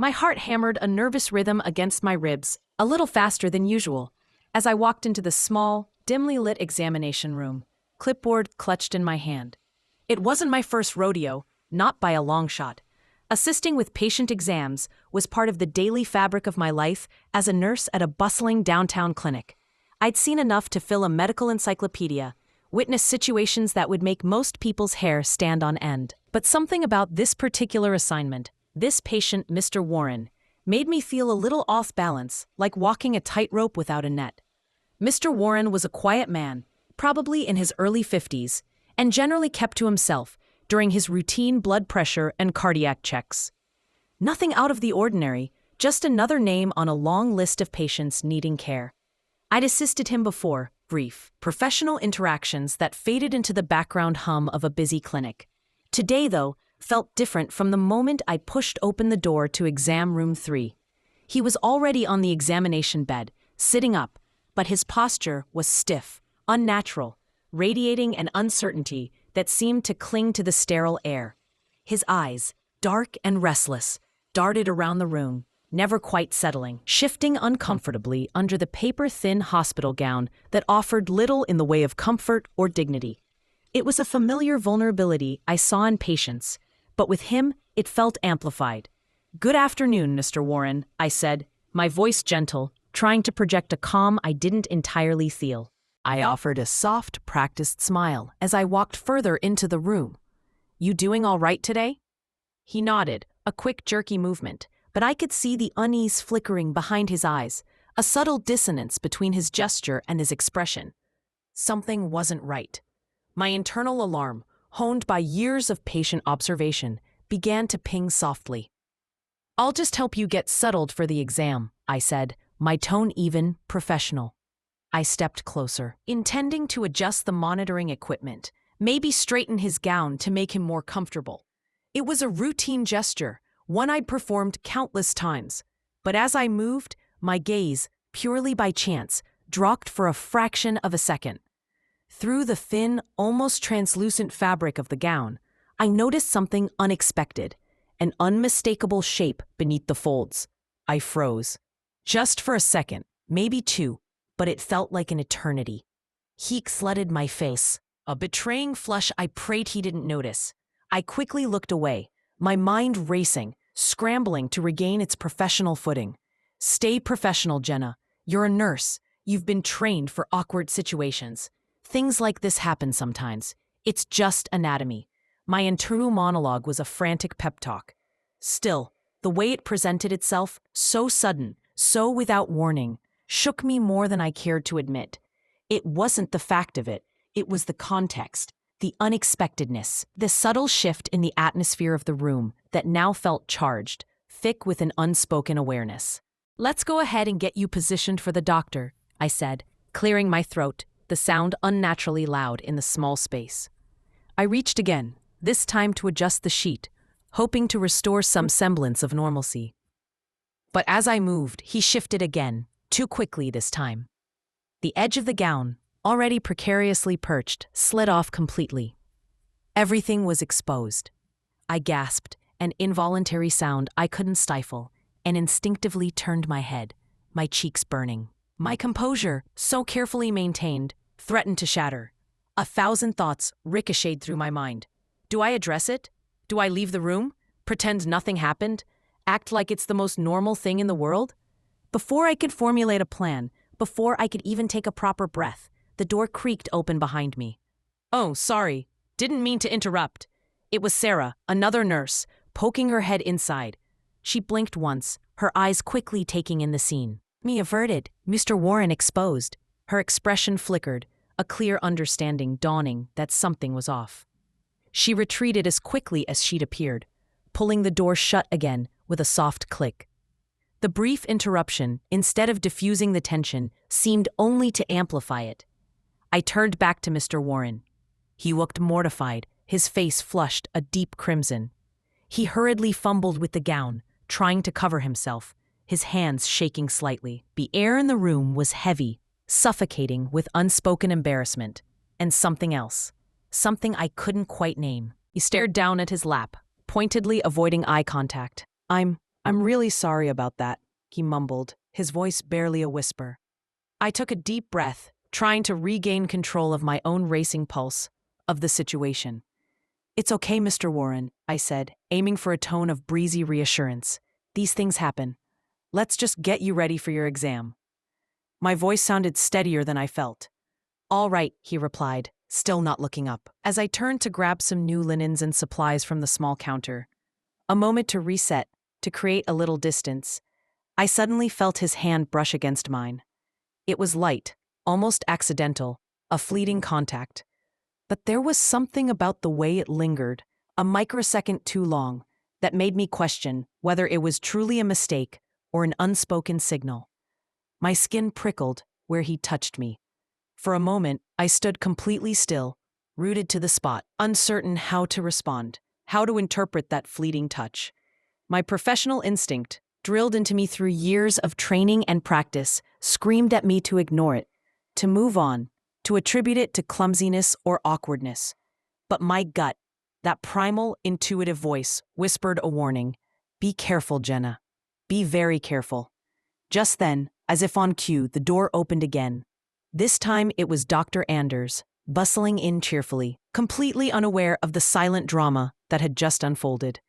My heart hammered a nervous rhythm against my ribs, a little faster than usual, as I walked into the small, dimly lit examination room, clipboard clutched in my hand. It wasn't my first rodeo, not by a long shot. Assisting with patient exams was part of the daily fabric of my life as a nurse at a bustling downtown clinic. I'd seen enough to fill a medical encyclopedia, witness situations that would make most people's hair stand on end. But something about this particular assignment, this patient, Mr. Warren, made me feel a little off balance, like walking a tightrope without a net. Mr. Warren was a quiet man, probably in his early 50s, and generally kept to himself during his routine blood pressure and cardiac checks. Nothing out of the ordinary, just another name on a long list of patients needing care. I'd assisted him before, brief, professional interactions that faded into the background hum of a busy clinic. Today, though, felt different from the moment I pushed open the door to exam room 3. He was already on the examination bed, sitting up, but his posture was stiff, unnatural, radiating an uncertainty that seemed to cling to the sterile air. His eyes, dark and restless, darted around the room, never quite settling, shifting uncomfortably under the paper-thin hospital gown that offered little in the way of comfort or dignity. It was a familiar vulnerability I saw in patients, but with him it felt amplified. "Good afternoon, Mr. Warren," I said, my voice gentle, trying to project a calm I didn't entirely feel. I offered a soft, practiced smile as I walked further into the room. "You doing all right today?" He nodded, a quick, jerky movement, but I could see the unease flickering behind his eyes, a subtle dissonance between his gesture and his expression. Something wasn't right. My internal alarm, honed by years of patient observation, began to ping softly. "I'll just help you get settled for the exam," I said, my tone even, professional. I stepped closer, intending to adjust the monitoring equipment, maybe straighten his gown to make him more comfortable. It was a routine gesture, one I'd performed countless times. But as I moved, my gaze, purely by chance, dropped for a fraction of a second. Through the thin, almost translucent fabric of the gown, I noticed something unexpected, an unmistakable shape beneath the folds. I froze. Just for a second, maybe 2. But it felt like an eternity. Heat flooded my face, a betraying flush I prayed he didn't notice. I quickly looked away, my mind racing, scrambling to regain its professional footing. "Stay professional, Jenna. You're a nurse. You've been trained for awkward situations. Things like this happen sometimes. It's just anatomy." My internal monologue was a frantic pep talk. Still, the way it presented itself, so sudden, so without warning, shook me more than I cared to admit. It wasn't the fact of it, it was the context, the unexpectedness, the subtle shift in the atmosphere of the room that now felt charged, thick with an unspoken awareness. "Let's go ahead and get you positioned for the doctor," I said, clearing my throat, the sound unnaturally loud in the small space. I reached again, this time to adjust the sheet, hoping to restore some semblance of normalcy. But as I moved, he shifted again, too quickly this time. The edge of the gown, already precariously perched, slid off completely. Everything was exposed. I gasped, an involuntary sound I couldn't stifle, and instinctively turned my head, my cheeks burning. My composure, so carefully maintained, threatened to shatter. 1,000 thoughts ricocheted through my mind. Do I address it? Do I leave the room? Pretend nothing happened? Act like it's the most normal thing in the world? Before I could formulate a plan, before I could even take a proper breath, the door creaked open behind me. "Oh, sorry. Didn't mean to interrupt." It was Sarah, another nurse, poking her head inside. She blinked once, her eyes quickly taking in the scene. Me averted, Mr. Warren exposed. Her expression flickered, a clear understanding dawning that something was off. She retreated as quickly as she'd appeared, pulling the door shut again with a soft click. The brief interruption, instead of diffusing the tension, seemed only to amplify it. I turned back to Mr. Warren. He looked mortified, his face flushed a deep crimson. He hurriedly fumbled with the gown, trying to cover himself, his hands shaking slightly. The air in the room was heavy, suffocating with unspoken embarrassment, and something else, something I couldn't quite name. He stared down at his lap, pointedly avoiding eye contact. I I'm really sorry about that, he mumbled, his voice barely a whisper. I took a deep breath, trying to regain control of my own racing pulse, of the situation. It's okay, Mr. Warren, I said, aiming for a tone of breezy reassurance. These things happen. Let's just get you ready for your exam. My voice sounded steadier than I felt. All right, he replied, still not looking up. As I turned to grab some new linens and supplies from the small counter, a moment to reset, to create a little distance, I suddenly felt his hand brush against mine. It was light, almost accidental, a fleeting contact. But there was something about the way it lingered, a microsecond too long, that made me question whether it was truly a mistake or an unspoken signal. My skin prickled where he touched me. For a moment, I stood completely still, rooted to the spot, uncertain how to respond, how to interpret that fleeting touch. My professional instinct, drilled into me through years of training and practice, screamed at me to ignore it, to move on, to attribute it to clumsiness or awkwardness. But my gut, that primal, intuitive voice, whispered a warning. Be careful, Jenna. Be very careful. Just then, as if on cue, the door opened again. This time it was Dr. Anders, bustling in cheerfully, completely unaware of the silent drama that had just unfolded.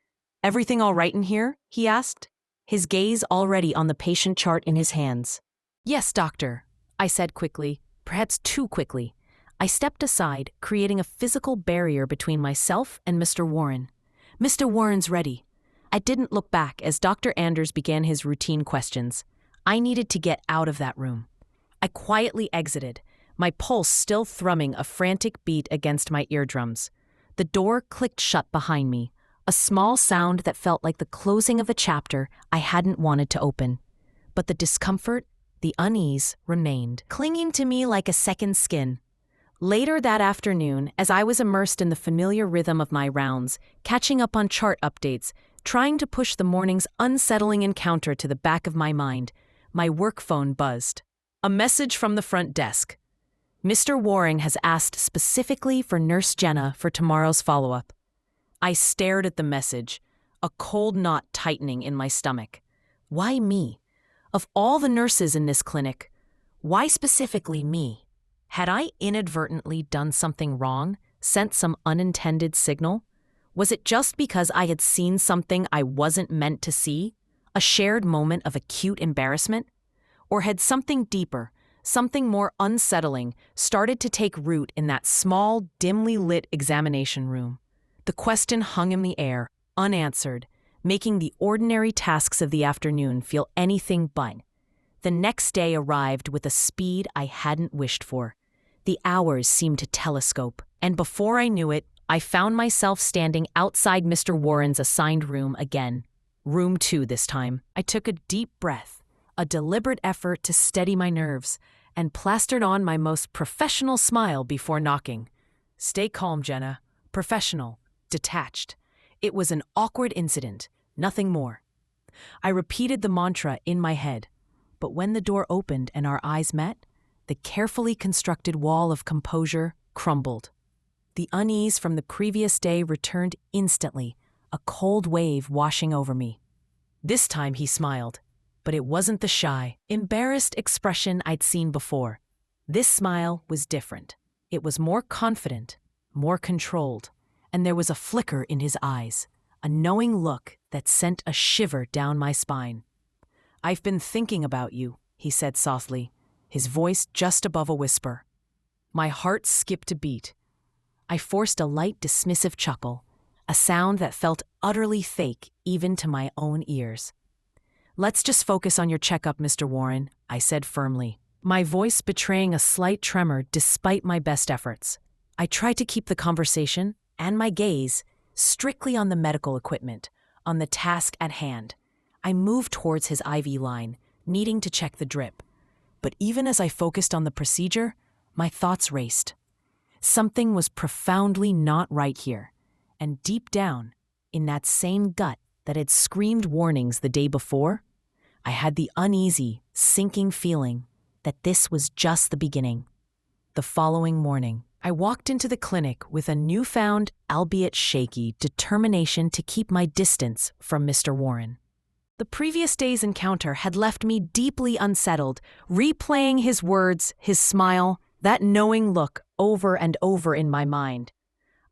Everything all right in here? He asked, his gaze already on the patient chart in his hands. Yes, doctor, I said quickly, perhaps too quickly. I stepped aside, creating a physical barrier between myself and Mr. Warren. Mr. Warren's ready. I didn't look back as Dr. Anders began his routine questions. I needed to get out of that room. I quietly exited, my pulse still thrumming a frantic beat against my eardrums. The door clicked shut behind me, a small sound that felt like the closing of a chapter I hadn't wanted to open. But the discomfort, the unease, remained, clinging to me like a second skin. Later that afternoon, as I was immersed in the familiar rhythm of my rounds, catching up on chart updates, trying to push the morning's unsettling encounter to the back of my mind, my work phone buzzed. A message from the front desk. Mr. Waring has asked specifically for Nurse Jenna for tomorrow's follow-up. I stared at the message, a cold knot tightening in my stomach. Why me? Of all the nurses in this clinic, why specifically me? Had I inadvertently done something wrong, sent some unintended signal? Was it just because I had seen something I wasn't meant to see? A shared moment of acute embarrassment? Or had something deeper, something more unsettling, started to take root in that small, dimly lit examination room? The question hung in the air, unanswered, making the ordinary tasks of the afternoon feel anything but. The next day arrived with a speed I hadn't wished for. The hours seemed to telescope, and before I knew it, I found myself standing outside Mr. Warren's assigned room again. Room 2 this time. I took a deep breath, a deliberate effort to steady my nerves, and plastered on my most professional smile before knocking. Stay calm, Jenna. Professional. Detached. It was an awkward incident, nothing more. I repeated the mantra in my head, but when the door opened and our eyes met, the carefully constructed wall of composure crumbled. The unease from the previous day returned instantly, a cold wave washing over me. This time he smiled, but it wasn't the shy, embarrassed expression I'd seen before. This smile was different. It was more confident, more controlled, and there was a flicker in his eyes, a knowing look that sent a shiver down my spine. I've been thinking about you, he said softly, his voice just above a whisper. My heart skipped a beat. I forced a light dismissive chuckle, a sound that felt utterly fake even to my own ears. Let's just focus on your checkup, Mr. Warren, I said firmly, my voice betraying a slight tremor despite my best efforts. I tried to keep the conversation and my gaze strictly on the medical equipment, on the task at hand. I moved towards his IV line, needing to check the drip. But even as I focused on the procedure, my thoughts raced. Something was profoundly not right here, and deep down, in that same gut that had screamed warnings the day before, I had the uneasy, sinking feeling that this was just the beginning. The following morning, I walked into the clinic with a newfound, albeit shaky, determination to keep my distance from Mr. Warren. The previous day's encounter had left me deeply unsettled, replaying his words, his smile, that knowing look over and over in my mind.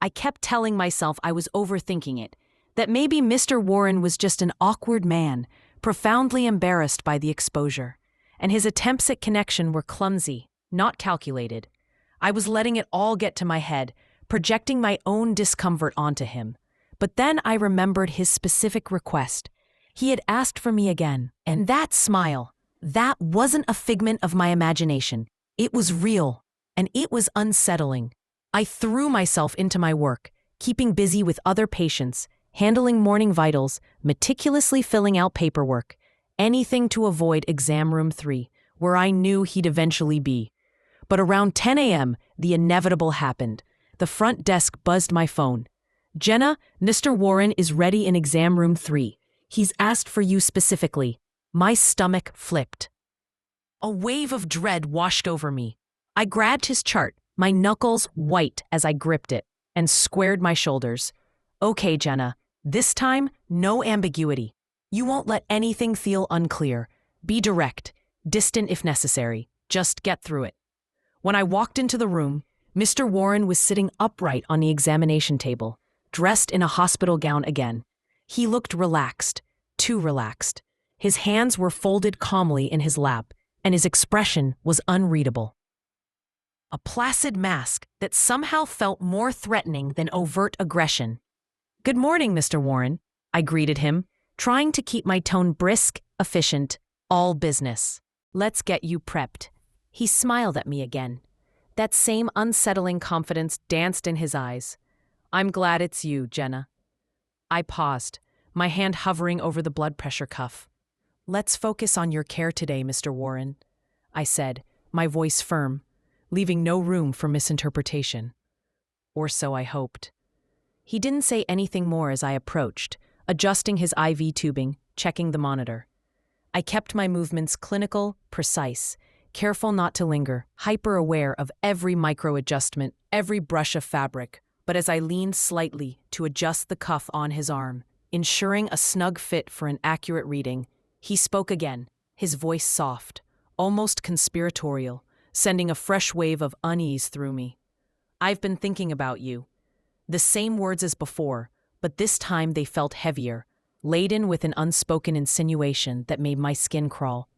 I kept telling myself I was overthinking it, that maybe Mr. Warren was just an awkward man, profoundly embarrassed by the exposure, and his attempts at connection were clumsy, not calculated. I was letting it all get to my head, projecting my own discomfort onto him. But then I remembered his specific request. He had asked for me again, and that smile, that wasn't a figment of my imagination. It was real, and it was unsettling. I threw myself into my work, keeping busy with other patients, handling morning vitals, meticulously filling out paperwork, anything to avoid exam room 3, where I knew he'd eventually be. But around 10 a.m., the inevitable happened. The front desk buzzed my phone. "Jenna, Mr. Warren is ready in exam room 3. He's asked for you specifically." My stomach flipped. A wave of dread washed over me. I grabbed his chart, my knuckles white as I gripped it, and squared my shoulders. "Okay, Jenna, this time, no ambiguity. You won't let anything feel unclear. Be direct, distant if necessary. Just get through it." When I walked into the room, Mr. Warren was sitting upright on the examination table, dressed in a hospital gown again. He looked relaxed, too relaxed. His hands were folded calmly in his lap, and his expression was unreadable. A placid mask that somehow felt more threatening than overt aggression. "Good morning, Mr. Warren," I greeted him, trying to keep my tone brisk, efficient, all business. "Let's get you prepped." He smiled at me again. That same unsettling confidence danced in his eyes. "I'm glad it's you, Jenna." I paused, my hand hovering over the blood pressure cuff. "Let's focus on your care today, Mr. Warren," I said, my voice firm, leaving no room for misinterpretation. Or so I hoped. He didn't say anything more as I approached, adjusting his IV tubing, checking the monitor. I kept my movements clinical, precise, careful not to linger, hyper-aware of every micro-adjustment, every brush of fabric. But as I leaned slightly to adjust the cuff on his arm, ensuring a snug fit for an accurate reading, he spoke again, his voice soft, almost conspiratorial, sending a fresh wave of unease through me. "I've been thinking about you." The same words as before, but this time they felt heavier, laden with an unspoken insinuation that made my skin crawl.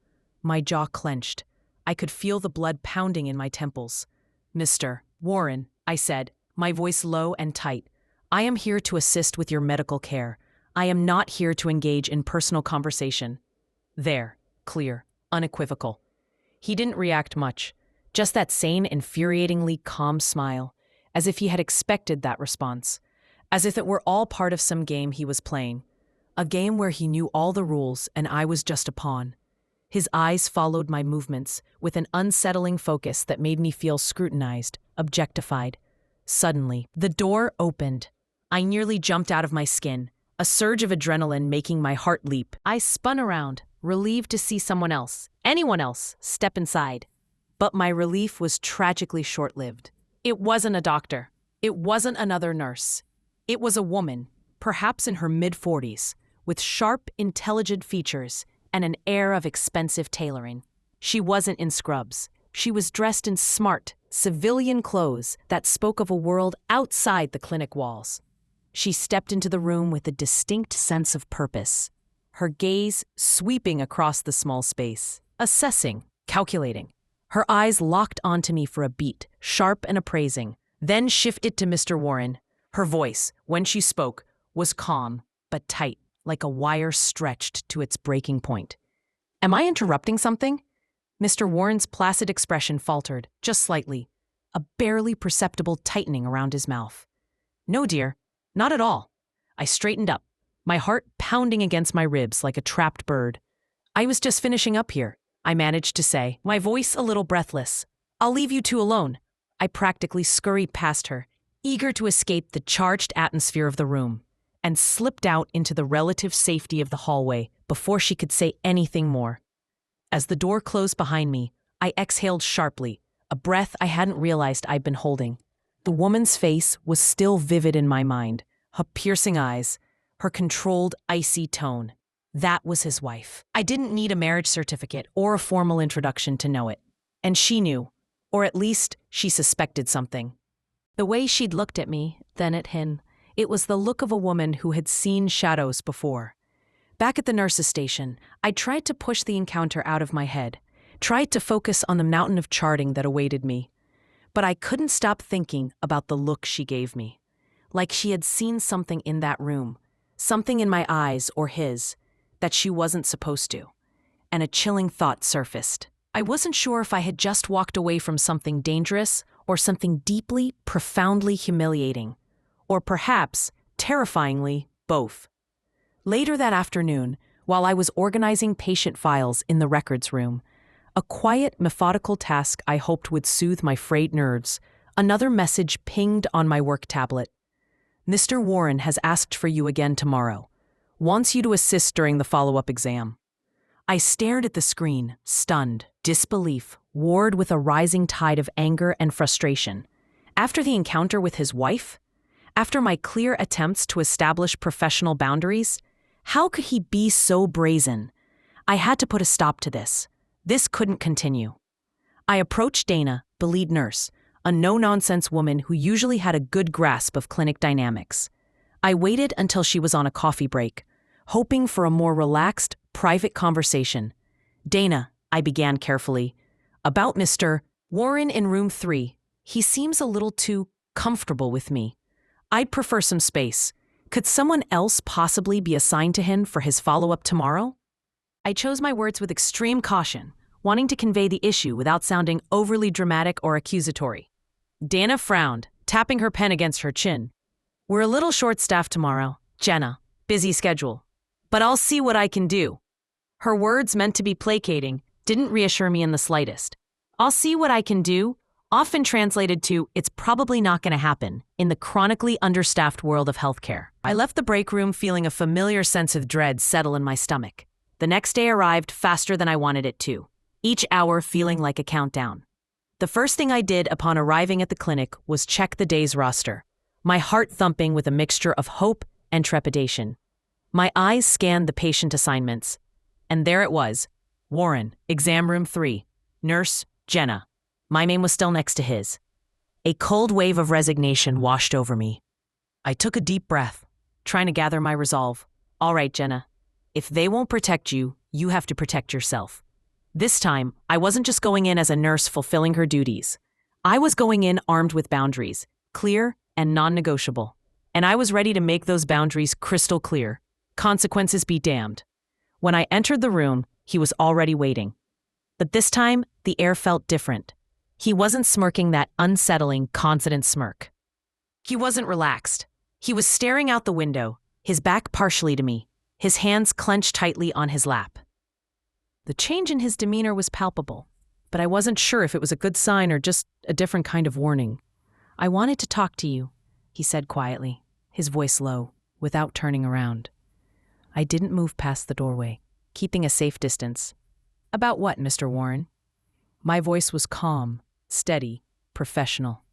My jaw clenched. I could feel the blood pounding in my temples. "Mr. Warren," I said, my voice low and tight, "I am here to assist with your medical care. I am not here to engage in personal conversation." There, clear, unequivocal. He didn't react much, just that sane, infuriatingly calm smile, as if he had expected that response, as if it were all part of some game he was playing, a game where he knew all the rules and I was just a pawn. His eyes followed my movements with an unsettling focus that made me feel scrutinized, objectified. Suddenly, the door opened. I nearly jumped out of my skin, a surge of adrenaline making my heart leap. I spun around, relieved to see someone else, anyone else, step inside. But my relief was tragically short-lived. It wasn't a doctor. It wasn't another nurse. It was a woman, perhaps in her mid-40s, with sharp, intelligent features and an air of expensive tailoring. She wasn't in scrubs. She was dressed in smart, civilian clothes that spoke of a world outside the clinic walls. She stepped into the room with a distinct sense of purpose, her gaze sweeping across the small space, assessing, calculating. Her eyes locked onto me for a beat, sharp and appraising, then shifted to Mr. Warren. Her voice, when she spoke, was calm, but tight, like a wire stretched to its breaking point. "Am I interrupting something?" Mr. Warren's placid expression faltered, just slightly, a barely perceptible tightening around his mouth. "No, dear, not at all." I straightened up, my heart pounding against my ribs like a trapped bird. "I was just finishing up here," I managed to say, my voice a little breathless. "I'll leave you two alone." I practically scurried past her, eager to escape the charged atmosphere of the room, and slipped out into the relative safety of the hallway before she could say anything more. As the door closed behind me, I exhaled sharply, a breath I hadn't realized I'd been holding. The woman's face was still vivid in my mind, her piercing eyes, her controlled, icy tone. That was his wife. I didn't need a marriage certificate or a formal introduction to know it. And she knew, or at least she suspected something. The way she'd looked at me, then at him, it was the look of a woman who had seen shadows before. Back at the nurse's station, I tried to push the encounter out of my head, tried to focus on the mountain of charting that awaited me. But I couldn't stop thinking about the look she gave me. Like she had seen something in that room, something in my eyes or his, that she wasn't supposed to. And a chilling thought surfaced. I wasn't sure if I had just walked away from something dangerous or something deeply, profoundly humiliating. Or perhaps, terrifyingly, both. Later that afternoon, while I was organizing patient files in the records room, a quiet, methodical task I hoped would soothe my frayed nerves, another message pinged on my work tablet. Mr. Warren has asked for you again tomorrow. Wants you to assist during the follow-up exam. I stared at the screen, stunned, disbelief, warred with a rising tide of anger and frustration. After the encounter with his wife? After my clear attempts to establish professional boundaries? How could he be so brazen? I had to put a stop to this. This couldn't continue. I approached Dana, the lead nurse, a no-nonsense woman who usually had a good grasp of clinic dynamics. I waited until she was on a coffee break, hoping for a more relaxed, private conversation. Dana, I began carefully, about Mr. Warren in room 3. He seems a little too comfortable with me. I'd prefer some space. Could someone else possibly be assigned to him for his follow-up tomorrow? I chose my words with extreme caution, wanting to convey the issue without sounding overly dramatic or accusatory. Dana frowned, tapping her pen against her chin. We're a little short-staffed tomorrow. Jenna, busy schedule. But I'll see what I can do. Her words, meant to be placating, didn't reassure me in the slightest. I'll see what I can do, often translated to, it's probably not going to happen, in the chronically understaffed world of healthcare. I left the break room feeling a familiar sense of dread settle in my stomach. The next day arrived faster than I wanted it to, each hour feeling like a countdown. The first thing I did upon arriving at the clinic was check the day's roster, my heart thumping with a mixture of hope and trepidation. My eyes scanned the patient assignments, and there it was, Warren, exam room 3, nurse, Jenna. My name was still next to his. A cold wave of resignation washed over me. I took a deep breath, trying to gather my resolve. All right, Jenna. If they won't protect you, you have to protect yourself. This time, I wasn't just going in as a nurse fulfilling her duties. I was going in armed with boundaries, clear and non-negotiable. And I was ready to make those boundaries crystal clear. Consequences be damned. When I entered the room, he was already waiting. But this time, the air felt different. He wasn't smirking that unsettling, confident smirk. He wasn't relaxed. He was staring out the window, his back partially to me, his hands clenched tightly on his lap. The change in his demeanor was palpable, but I wasn't sure if it was a good sign or just a different kind of warning. I wanted to talk to you, he said quietly, his voice low, without turning around. I didn't move past the doorway, keeping a safe distance. About what, Mr. Warren? My voice was calm, steady, professional.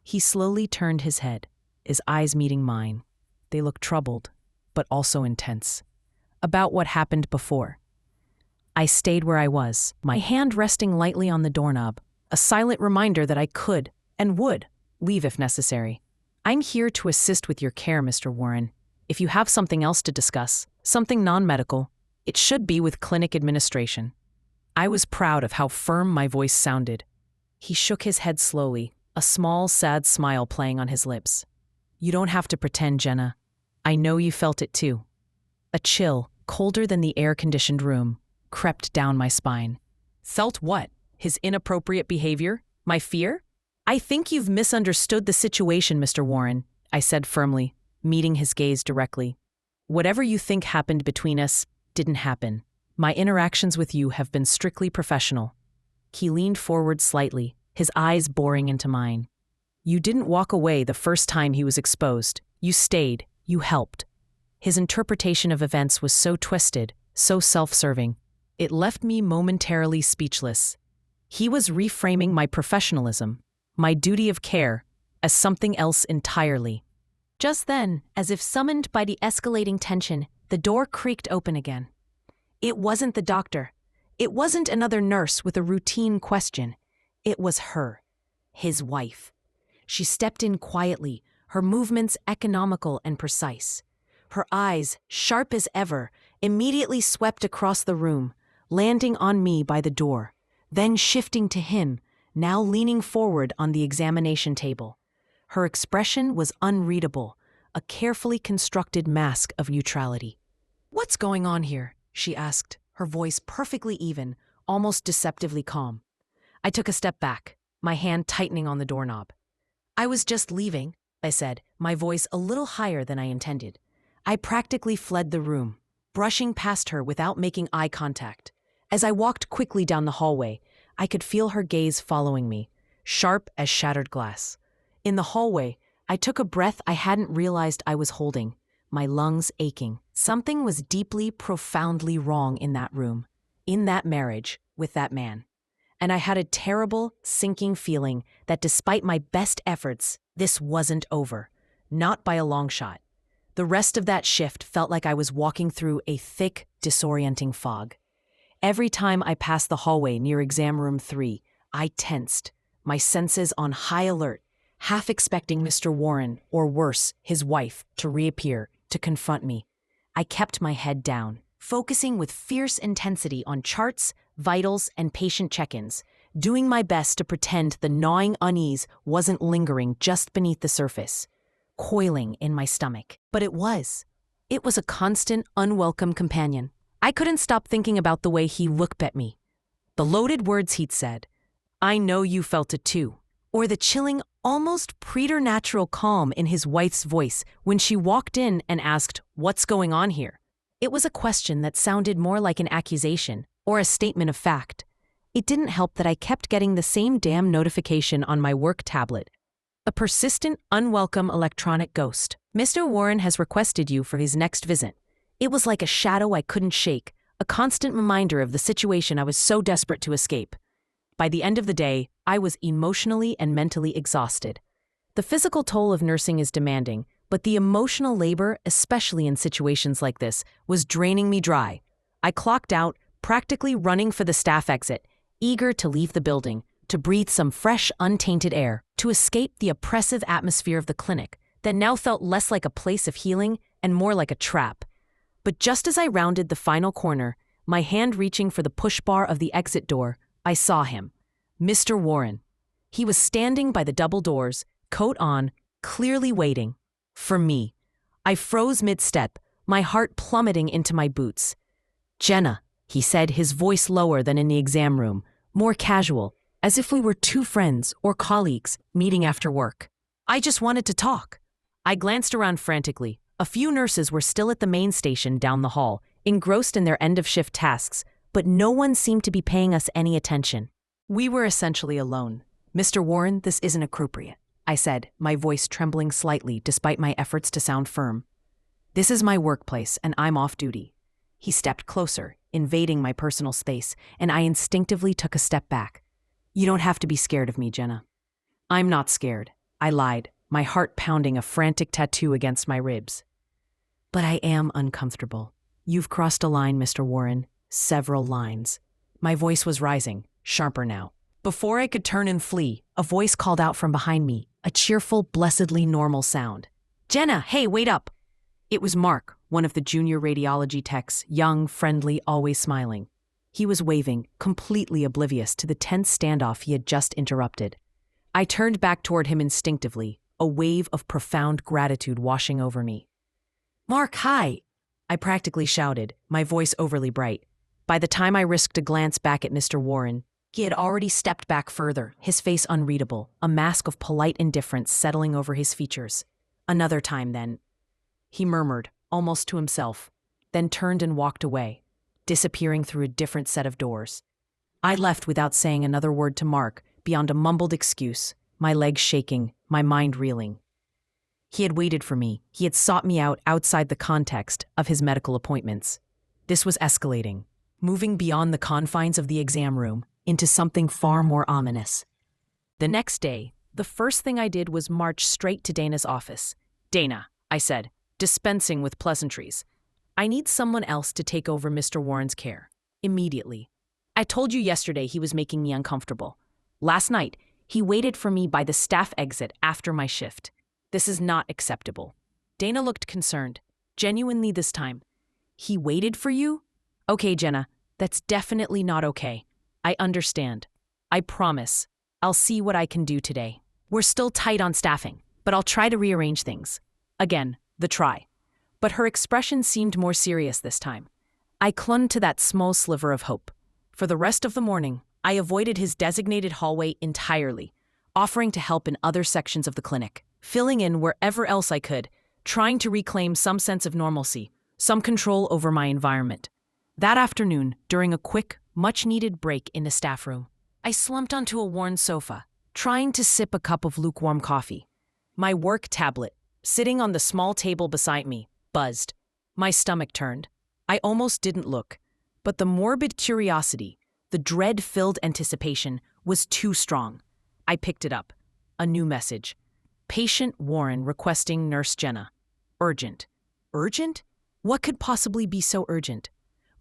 He slowly turned his head, his eyes meeting mine. They looked troubled, but also intense. About what happened before. I stayed where I was, my hand resting lightly on the doorknob, a silent reminder that I could, and would, leave if necessary. I'm here to assist with your care, Mr. Warren. If you have something else to discuss, something non-medical, it should be with clinic administration. I was proud of how firm my voice sounded. He shook his head slowly, a small, sad smile playing on his lips. You don't have to pretend, Jenna. I know you felt it too. A chill, colder than the air-conditioned room, crept down my spine. Felt what? His inappropriate behavior? My fear? I think you've misunderstood the situation, Mr. Warren, I said firmly, meeting his gaze directly. Whatever you think happened between us didn't happen. My interactions with you have been strictly professional. He leaned forward slightly, his eyes boring into mine. You didn't walk away the first time he was exposed. You stayed. You helped. His interpretation of events was so twisted, so self-serving. It left me momentarily speechless. He was reframing my professionalism, my duty of care, as something else entirely. Just then, as if summoned by the escalating tension, the door creaked open again. It wasn't the doctor. It wasn't another nurse with a routine question. It was her, his wife. She stepped in quietly, her movements economical and precise. Her eyes, sharp as ever, immediately swept across the room, landing on me by the door, then shifting to him, now leaning forward on the examination table. Her expression was unreadable, a carefully constructed mask of neutrality. "What's going on here?" she asked, her voice perfectly even, almost deceptively calm. I took a step back, my hand tightening on the doorknob. "I was just leaving," I said, my voice a little higher than I intended. I practically fled the room, brushing past her without making eye contact. As I walked quickly down the hallway, I could feel her gaze following me, sharp as shattered glass. In the hallway, I took a breath I hadn't realized I was holding, my lungs aching. Something was deeply, profoundly wrong in that room, in that marriage, with that man. And I had a terrible, sinking feeling that despite my best efforts, this wasn't over. Not by a long shot. The rest of that shift felt like I was walking through a thick, disorienting fog. Every time I passed the hallway near exam room 3, I tensed, my senses on high alert, half expecting Mr. Warren, or worse, his wife, to reappear, to confront me. I kept my head down, focusing with fierce intensity on charts, vitals, and patient check-ins, doing my best to pretend the gnawing unease wasn't lingering just beneath the surface, coiling in my stomach. But it was. It was a constant, unwelcome companion. I couldn't stop thinking about the way he looked at me. The loaded words he'd said, "I know you felt it too," or the chilling, almost preternatural calm in his wife's voice when she walked in and asked, "What's going on here?" It was a question that sounded more like an accusation or a statement of fact. It didn't help that I kept getting the same damn notification on my work tablet. A persistent, unwelcome electronic ghost. "Mr. Warren has requested you for his next visit." It was like a shadow I couldn't shake, a constant reminder of the situation I was so desperate to escape. By the end of the day, I was emotionally and mentally exhausted. The physical toll of nursing is demanding, but the emotional labor, especially in situations like this, was draining me dry. I clocked out, practically running for the staff exit, eager to leave the building, to breathe some fresh, untainted air, to escape the oppressive atmosphere of the clinic that now felt less like a place of healing and more like a trap. But just as I rounded the final corner, my hand reaching for the push bar of the exit door, I saw him, Mr. Warren. He was standing by the double doors, coat on, clearly waiting. For me. I froze mid-step, my heart plummeting into my boots. "Jenna," he said, his voice lower than in the exam room, more casual, as if we were two friends or colleagues meeting after work. "I just wanted to talk." I glanced around frantically. A few nurses were still at the main station down the hall, engrossed in their end-of-shift tasks, but no one seemed to be paying us any attention. We were essentially alone. "Mr. Warren, this isn't appropriate," I said, my voice trembling slightly despite my efforts to sound firm. "This is my workplace, and I'm off duty." He stepped closer, invading my personal space, and I instinctively took a step back. "You don't have to be scared of me, Jenna." "I'm not scared," I lied, my heart pounding a frantic tattoo against my ribs. "But I am uncomfortable. You've crossed a line, Mr. Warren. Several lines." My voice was rising, sharper now. Before I could turn and flee, a voice called out from behind me, a cheerful, blessedly normal sound. "Jenna, hey, wait up!" It was Mark, one of the junior radiology techs, young, friendly, always smiling. He was waving, completely oblivious to the tense standoff he had just interrupted. I turned back toward him instinctively, a wave of profound gratitude washing over me. "Mark, hi!" I practically shouted, my voice overly bright. By the time I risked a glance back at Mr. Warren, he had already stepped back further, his face unreadable, a mask of polite indifference settling over his features. "Another time, then," he murmured, almost to himself, then turned and walked away, disappearing through a different set of doors. I left without saying another word to Mark, beyond a mumbled excuse, my legs shaking, my mind reeling. He had waited for me. He had sought me out outside the context of his medical appointments. This was escalating, moving beyond the confines of the exam room into something far more ominous. The next day, the first thing I did was march straight to Dana's office. "Dana," I said, dispensing with pleasantries, I need someone else to take over Mr. Warren's care. Immediately. I told you yesterday he was making me uncomfortable. Last night, he waited for me by the staff exit after my shift. This is not acceptable. Dana looked concerned, genuinely this time. He waited for you? Okay, Jenna, that's definitely not okay. I understand. I promise. I'll see what I can do today. We're still tight on staffing, but I'll try to rearrange things. Again, the try. But her expression seemed more serious this time. I clung to that small sliver of hope. For the rest of the morning, I avoided his designated hallway entirely, offering to help in other sections of the clinic, filling in wherever else I could, trying to reclaim some sense of normalcy, some control over my environment. That afternoon, during a quick, much-needed break in the staff room, I slumped onto a worn sofa, trying to sip a cup of lukewarm coffee. My work tablet, sitting on the small table beside me, buzzed. My stomach turned. I almost didn't look, but the morbid curiosity, the dread-filled anticipation, was too strong. I picked it up. A new message. Patient Warren requesting Nurse Jenna. Urgent. Urgent? What could possibly be so urgent?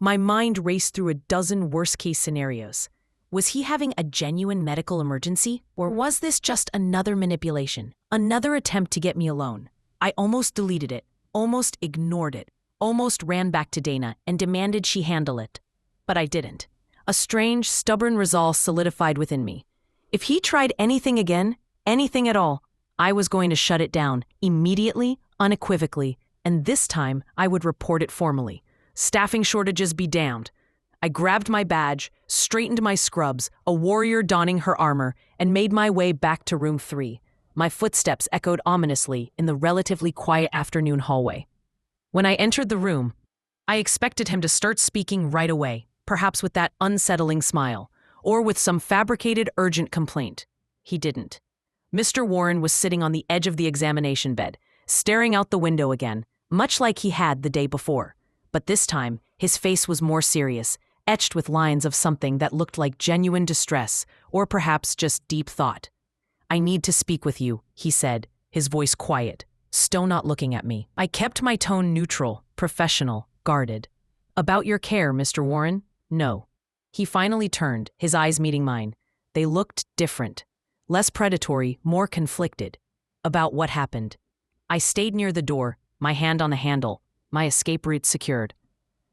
My mind raced through a dozen worst-case scenarios. Was he having a genuine medical emergency? Or was this just another manipulation? Another attempt to get me alone? I almost deleted it, almost ignored it, almost ran back to Dana and demanded she handle it. But I didn't. A strange, stubborn resolve solidified within me. If he tried anything again, anything at all, I was going to shut it down, immediately, unequivocally, and this time I would report it formally. Staffing shortages be damned. I grabbed my badge, straightened my scrubs, a warrior donning her armor, and made my way back to room 3. My footsteps echoed ominously in the relatively quiet afternoon hallway. When I entered the room, I expected him to start speaking right away, perhaps with that unsettling smile, or with some fabricated urgent complaint. He didn't. Mr. Warren was sitting on the edge of the examination bed, staring out the window again, much like he had the day before. But this time, his face was more serious, etched with lines of something that looked like genuine distress, or perhaps just deep thought. "I need to speak with you," he said, his voice quiet, still not looking at me. I kept my tone neutral, professional, guarded. "About your care, Mr. Warren?" "No." He finally turned, his eyes meeting mine. They looked different. Less predatory, more conflicted. "About what happened?" I stayed near the door, my hand on the handle, my escape route secured.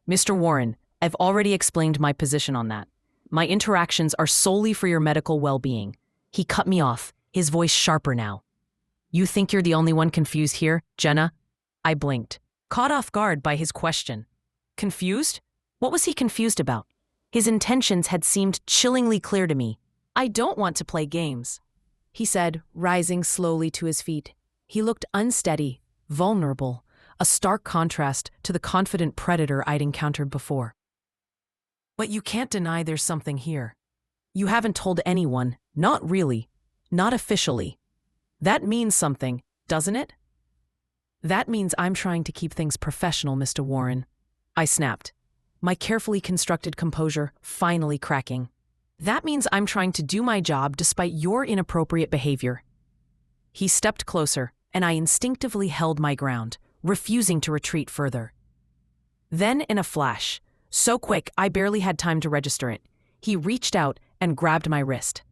"Mr. Warren, I've already explained my position on that. My interactions are solely for your medical well-being." He cut me off, his voice sharper now. "You think you're the only one confused here, Jenna?" I blinked, caught off guard by his question. Confused? What was he confused about? His intentions had seemed chillingly clear to me. "I don't want to play games," he said, rising slowly to his feet. He looked unsteady, vulnerable, a stark contrast to the confident predator I'd encountered before. "But you can't deny there's something here. You haven't told anyone, not really, not officially. That means something, doesn't it?" "That means I'm trying to keep things professional, Mr. Warren," I snapped, my carefully constructed composure finally cracking. "That means I'm trying to do my job despite your inappropriate behavior." He stepped closer, and I instinctively held my ground, refusing to retreat further. Then, in a flash, so quick I barely had time to register it, he reached out and grabbed my wrist.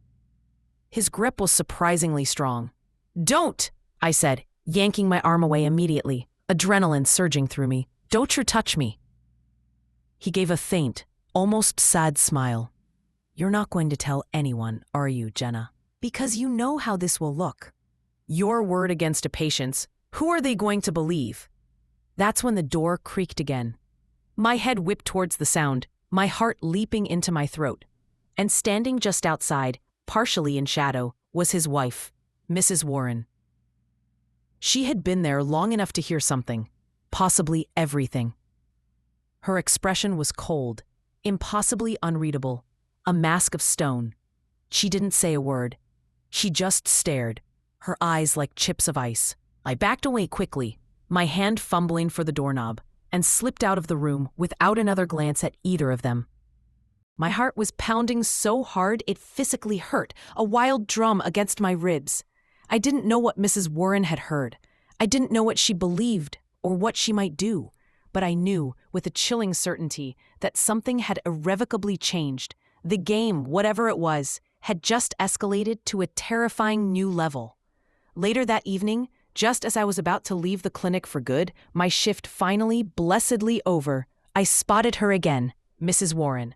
His grip was surprisingly strong. "Don't!" I said, yanking my arm away immediately, adrenaline surging through me. "Don't you touch me." He gave a faint, almost sad smile. "You're not going to tell anyone, are you, Jenna? Because you know how this will look. Your word against a patient's, who are they going to believe?" That's when the door creaked again. My head whipped towards the sound, my heart leaping into my throat. And standing just outside, partially in shadow, was his wife, Mrs. Warren. She had been there long enough to hear something, possibly everything. Her expression was cold, impossibly unreadable, a mask of stone. She didn't say a word. She just stared, her eyes like chips of ice. I backed away quickly, my hand fumbling for the doorknob, and slipped out of the room without another glance at either of them. My heart was pounding so hard it physically hurt, a wild drum against my ribs. I didn't know what Mrs. Warren had heard. I didn't know what she believed or what she might do. but I knew, with a chilling certainty, that something had irrevocably changed. The game, whatever it was, had just escalated to a terrifying new level. Later that evening, just as I was about to leave the clinic for good, my shift finally, blessedly over, I spotted her again, Mrs. Warren.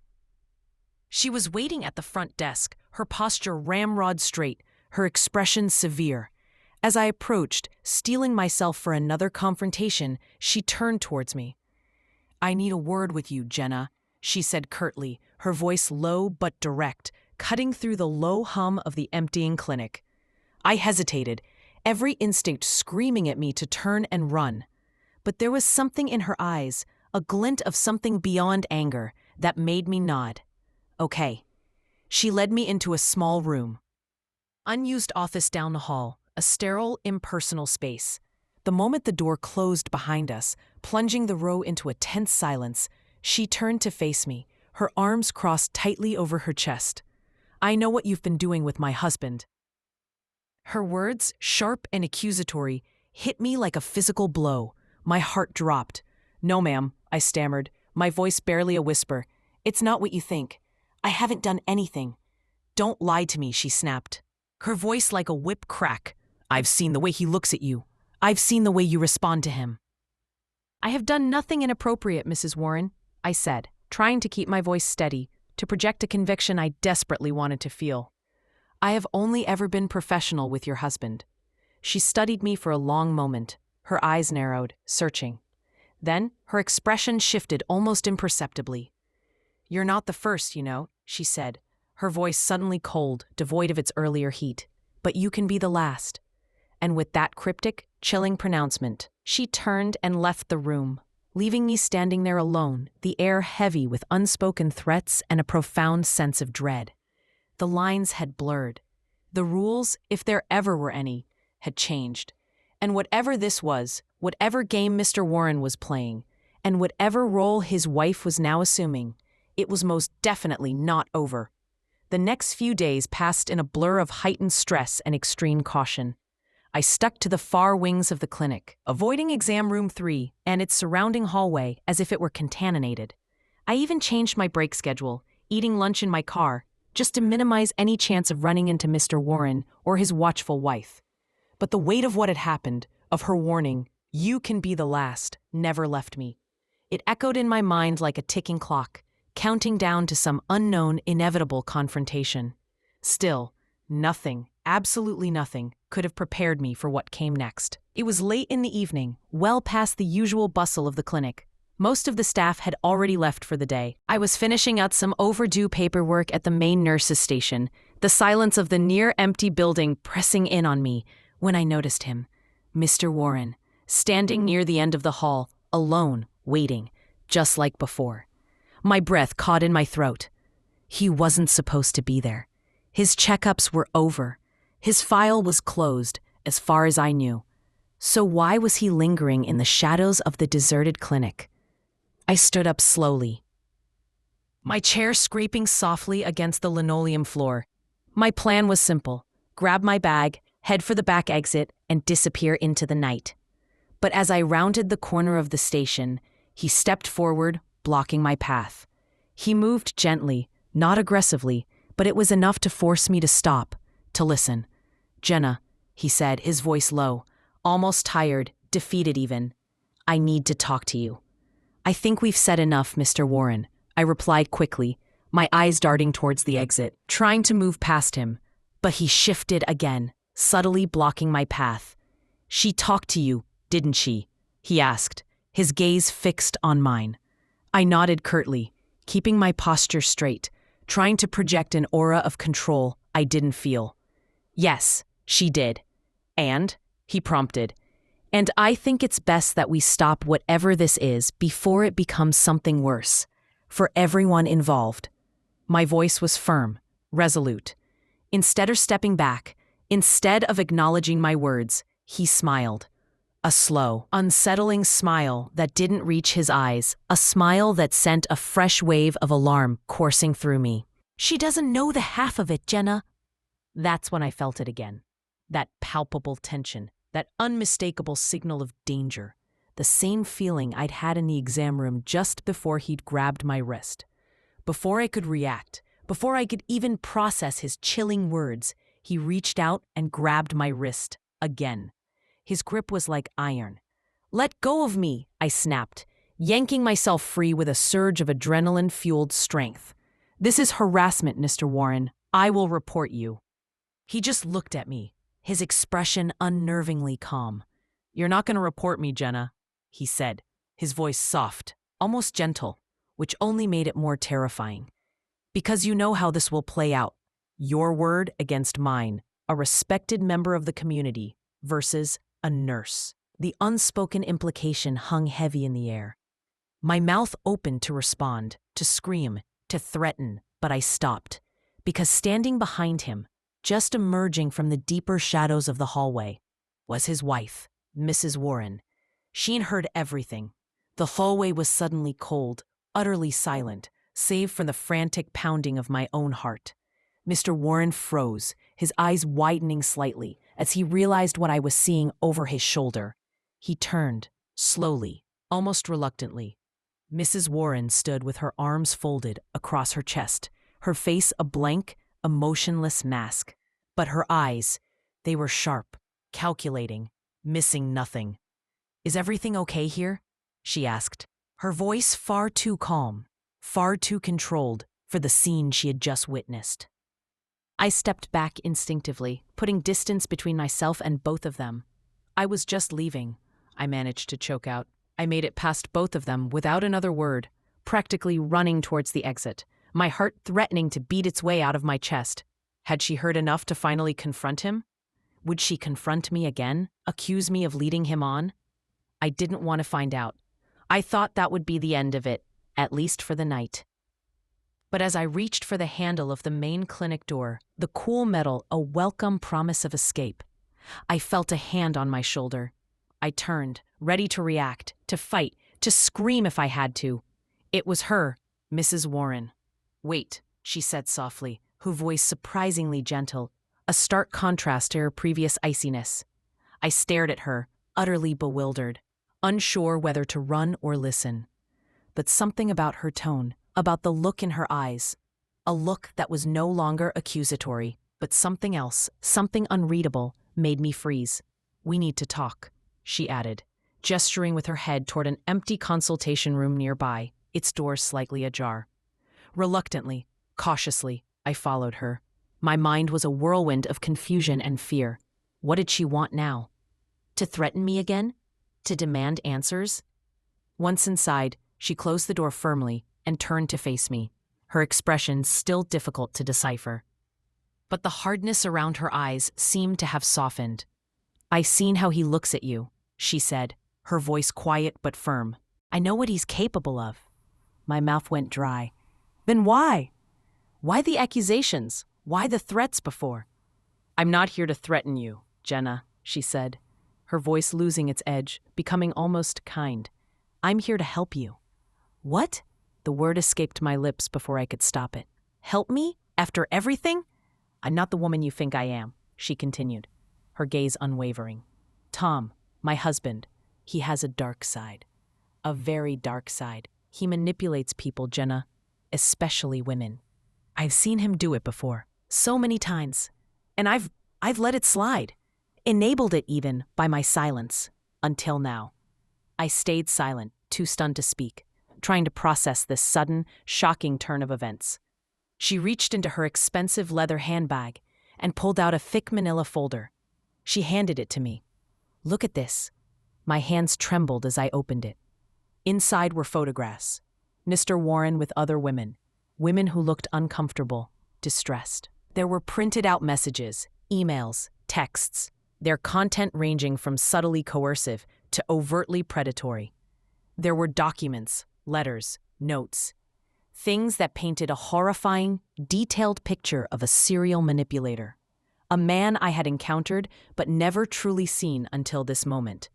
She was waiting at the front desk, her posture ramrod straight, her expression severe. As I approached, steeling myself for another confrontation, she turned towards me. "I need a word with you, Jenna," she said curtly, her voice low but direct, cutting through the low hum of the emptying clinic. I hesitated, every instinct screaming at me to turn and run. But there was something in her eyes, a glint of something beyond anger, that made me nod. Okay. She led me into a small room. Unused office down the hall, a sterile, impersonal space. The moment the door closed behind us, plunging the row into a tense silence, she turned to face me, her arms crossed tightly over her chest. "I know what you've been doing with my husband." Her words, sharp and accusatory, hit me like a physical blow. My heart dropped. "No, ma'am," I stammered, my voice barely a whisper. "It's not what you think. I haven't done anything." "Don't lie to me," she snapped, her voice like a whip crack. "I've seen the way he looks at you. I've seen the way you respond to him." "I have done nothing inappropriate, Mrs. Warren," I said, trying to keep my voice steady, to project a conviction I desperately wanted to feel. "I have only ever been professional with your husband." She studied me for a long moment, her eyes narrowed, searching. Then her expression shifted almost imperceptibly. "You're not the first, you know," she said, her voice suddenly cold, devoid of its earlier heat. "But you can be the last." And with that cryptic, chilling pronouncement, she turned and left the room, leaving me standing there alone, the air heavy with unspoken threats and a profound sense of dread. The lines had blurred. The rules, if there ever were any, had changed. And whatever this was, whatever game Mr. Warren was playing, and whatever role his wife was now assuming, it was most definitely not over. The next few days passed in a blur of heightened stress and extreme caution. I stuck to the far wings of the clinic, avoiding exam room 3 and its surrounding hallway as if it were contaminated. I even changed my break schedule, eating lunch in my car, just to minimize any chance of running into Mr. Warren or his watchful wife. But the weight of what had happened, of her warning, "You can be the last," never left me. It echoed in my mind like a ticking clock, counting down to some unknown, inevitable confrontation. Still, nothing, absolutely nothing, could have prepared me for what came next. It was late in the evening, well past the usual bustle of the clinic. Most of the staff had already left for the day. I was finishing out some overdue paperwork at the main nurses' station, the silence of the near-empty building pressing in on me, when I noticed him, Mr. Warren, standing near the end of the hall, alone, waiting, just like before. My breath caught in my throat. He wasn't supposed to be there. His checkups were over. His file was closed, as far as I knew. So why was he lingering in the shadows of the deserted clinic? I stood up slowly, my chair scraping softly against the linoleum floor. My plan was simple: grab my bag, head for the back exit, and disappear into the night. But as I rounded the corner of the station, he stepped forward, blocking my path. He moved gently, not aggressively, but it was enough to force me to stop, to listen. "Jenna," he said, his voice low, almost tired, defeated even. "I need to talk to you." "I think we've said enough, Mr. Warren," I replied quickly, my eyes darting towards the exit, trying to move past him. But he shifted again, subtly blocking my path. "She talked to you, didn't she?" he asked, his gaze fixed on mine. I nodded curtly, keeping my posture straight, trying to project an aura of control I didn't feel. "Yes, she did." "And?" he prompted. "And I think it's best that we stop whatever this is before it becomes something worse. For everyone involved." My voice was firm, resolute. Instead of stepping back, instead of acknowledging my words, he smiled. A slow, unsettling smile that didn't reach his eyes, a smile that sent a fresh wave of alarm coursing through me. "She doesn't know the half of it, Jenna." That's when I felt it again. That palpable tension, that unmistakable signal of danger, the the same feeling I'd had in the exam room just before he'd grabbed my wrist. Before I could react, before I could even process his chilling words, he reached out and grabbed my wrist again. His grip was like iron. "Let go of me," I snapped, yanking myself free with a surge of adrenaline-fueled strength. "This is harassment, Mr. Warren. I will report you." He just looked at me, his expression unnervingly calm. "You're not going to report me, Jenna," he said, his voice soft, almost gentle, which only made it more terrifying. "Because you know how this will play out. Your word against mine, a respected member of the community versus a nurse." The unspoken implication hung heavy in the air. My mouth opened to respond, to scream, to threaten, but I stopped, because standing behind him, just emerging from the deeper shadows of the hallway, was his wife, Mrs. Warren. She'd heard everything. The hallway was suddenly cold, utterly silent, save for the frantic pounding of my own heart. Mr. Warren froze, his eyes widening slightly as he realized what I was seeing over his shoulder. He turned, slowly, almost reluctantly. Mrs. Warren stood with her arms folded across her chest, her face a blank, emotionless mask. But her eyes, they were sharp, calculating, missing nothing. "Is everything okay here?" she asked, her voice far too calm, far too controlled for the scene she had just witnessed. I stepped back instinctively, putting distance between myself and both of them. "I was just leaving," I managed to choke out. I made it past both of them without another word, practically running towards the exit, my heart threatening to beat its way out of my chest. Had she heard enough to finally confront him? Would she confront me again, accuse me of leading him on? I didn't want to find out. I thought that would be the end of it, at least for the night. But as I reached for the handle of the main clinic door, the cool metal a welcome promise of escape, I felt a hand on my shoulder. I turned, ready to react, to fight, to scream if I had to. It was her, Mrs. Warren. "Wait," she said softly, her voice surprisingly gentle, a stark contrast to her previous iciness. I stared at her, utterly bewildered, unsure whether to run or listen. But something about her tone, about the look in her eyes, a look that was no longer accusatory, but something else, something unreadable, made me freeze. "We need to talk," she added, gesturing with her head toward an empty consultation room nearby, its door slightly ajar. Reluctantly, cautiously, I followed her. My mind was a whirlwind of confusion and fear. What did she want now? To threaten me again? To demand answers? Once inside, she closed the door firmly and turned to face me, her expression still difficult to decipher. But the hardness around her eyes seemed to have softened. "I've seen how he looks at you," she said, her voice quiet but firm. "I know what he's capable of." My mouth went dry. "Then why? Why the accusations? Why the threats before?" "I'm not here to threaten you, Jenna," she said, her voice losing its edge, becoming almost kind. "I'm here to help you." "What?" The word escaped my lips before I could stop it. "Help me? After everything?" "I'm not the woman you think I am," she continued, her gaze unwavering. "Tom, my husband, he has a dark side. A very dark side. He manipulates people, Jenna, especially women. I've seen him do it before, so many times, and I've let it slide, enabled it even by my silence, until now." I stayed silent, too stunned to speak, trying to process this sudden, shocking turn of events. She reached into her expensive leather handbag and pulled out a thick manila folder. She handed it to me. "Look at this." My hands trembled as I opened it. Inside were photographs. Mr. Warren with other women, women who looked uncomfortable, distressed. There were printed out messages, emails, texts, their content ranging from subtly coercive to overtly predatory. There were documents, letters, notes, things that painted a horrifying, detailed picture of a serial manipulator, a man I had encountered but never truly seen until this moment.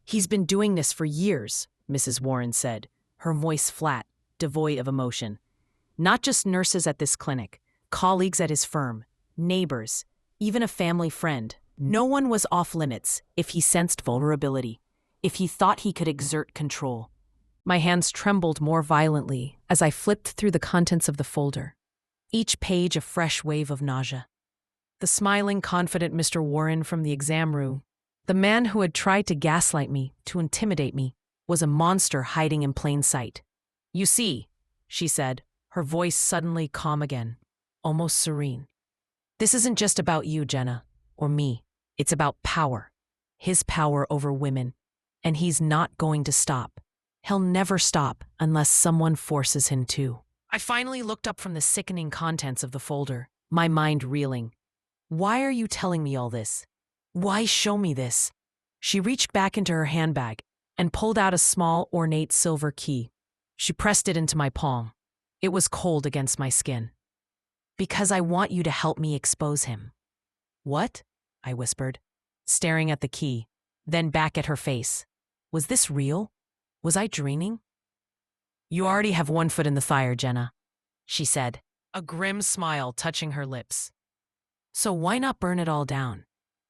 "He's been doing this for years," Mrs. Warren said, her voice flat, devoid of emotion. "Not just nurses at this clinic, colleagues at his firm, neighbors, even a family friend. No one was off limits if he sensed vulnerability. if he thought he could exert control. My hands trembled more violently as I flipped through the contents of the folder, each page a fresh wave of nausea. The smiling, confident Mr. Warren from the exam room, the man who had tried to gaslight me, to intimidate me, was a monster hiding in plain sight. "You see," she said, her voice suddenly calm again, almost serene. "This isn't just about you, Jenna, or me. It's about power. His power over women. And he's not going to stop. He'll never stop unless someone forces him to." I finally looked up from the sickening contents of the folder, my mind reeling. "Why are you telling me all this? Why show me this?" She reached back into her handbag and pulled out a small, ornate silver key. She pressed it into my palm. It was cold against my skin. "Because I want you to help me expose him." "What?" I whispered, staring at the key, then back at her face. Was this real? Was I dreaming? "You already have one foot in the fire, Jenna," she said, a grim smile touching her lips. "So why not burn it all down?"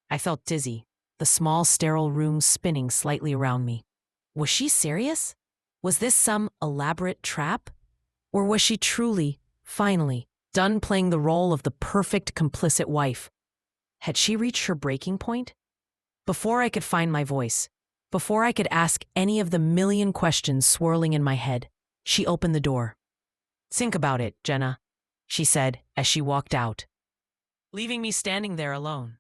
I felt dizzy, the small, sterile room spinning slightly around me. Was she serious? Was this some elaborate trap? Or was she truly, finally, done playing the role of the perfect complicit wife? Had she reached her breaking point? Before I could find my voice, before I could ask any of the million questions swirling in my head, she opened the door. "Think about it, Jenna," she said as she walked out, leaving me standing there alone.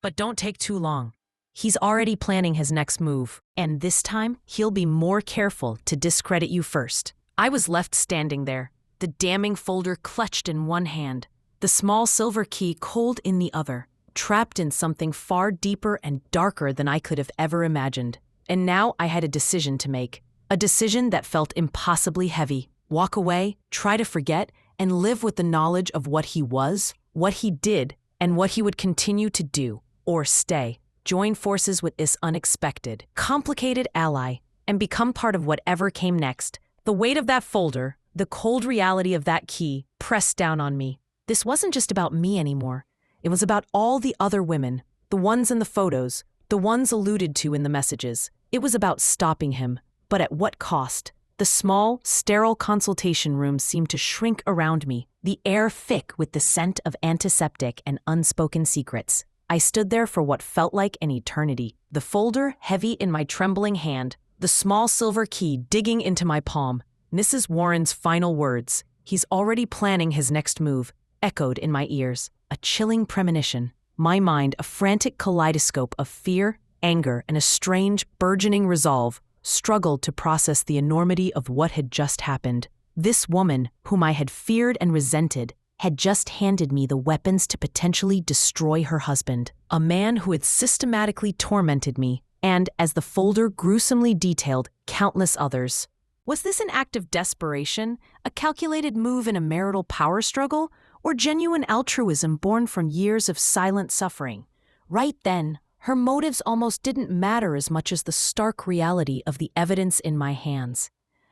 "But don't take too long. He's already planning his next move, and this time he'll be more careful to discredit you first." I was left standing there, the damning folder clutched in one hand, the small silver key cold in the other, trapped in something far deeper and darker than I could have ever imagined. And now I had a decision to make, a decision that felt impossibly heavy. Walk away, try to forget, and live with the knowledge of what he was, what he did, and what he would continue to do, or stay, join forces with this unexpected, complicated ally, and become part of whatever came next. The weight of that folder, the cold reality of that key, pressed down on me. This wasn't just about me anymore. It was about all the other women, the ones in the photos, the ones alluded to in the messages. It was about stopping him, but at what cost? The small, sterile consultation room seemed to shrink around me, the air thick with the scent of antiseptic and unspoken secrets. I stood there for what felt like an eternity, the folder heavy in my trembling hand, the small silver key digging into my palm. Mrs. Warren's final words, "He's already planning his next move," echoed in my ears, a chilling premonition. My mind, a frantic kaleidoscope of fear, anger, and a strange, burgeoning resolve, struggled to process the enormity of what had just happened. This woman, whom I had feared and resented, had just handed me the weapons to potentially destroy her husband, a man who had systematically tormented me, and, as the folder gruesomely detailed, countless others. Was this an act of desperation, a calculated move in a marital power struggle, or genuine altruism born from years of silent suffering? Right then, her motives almost didn't matter as much as the stark reality of the evidence in my hands.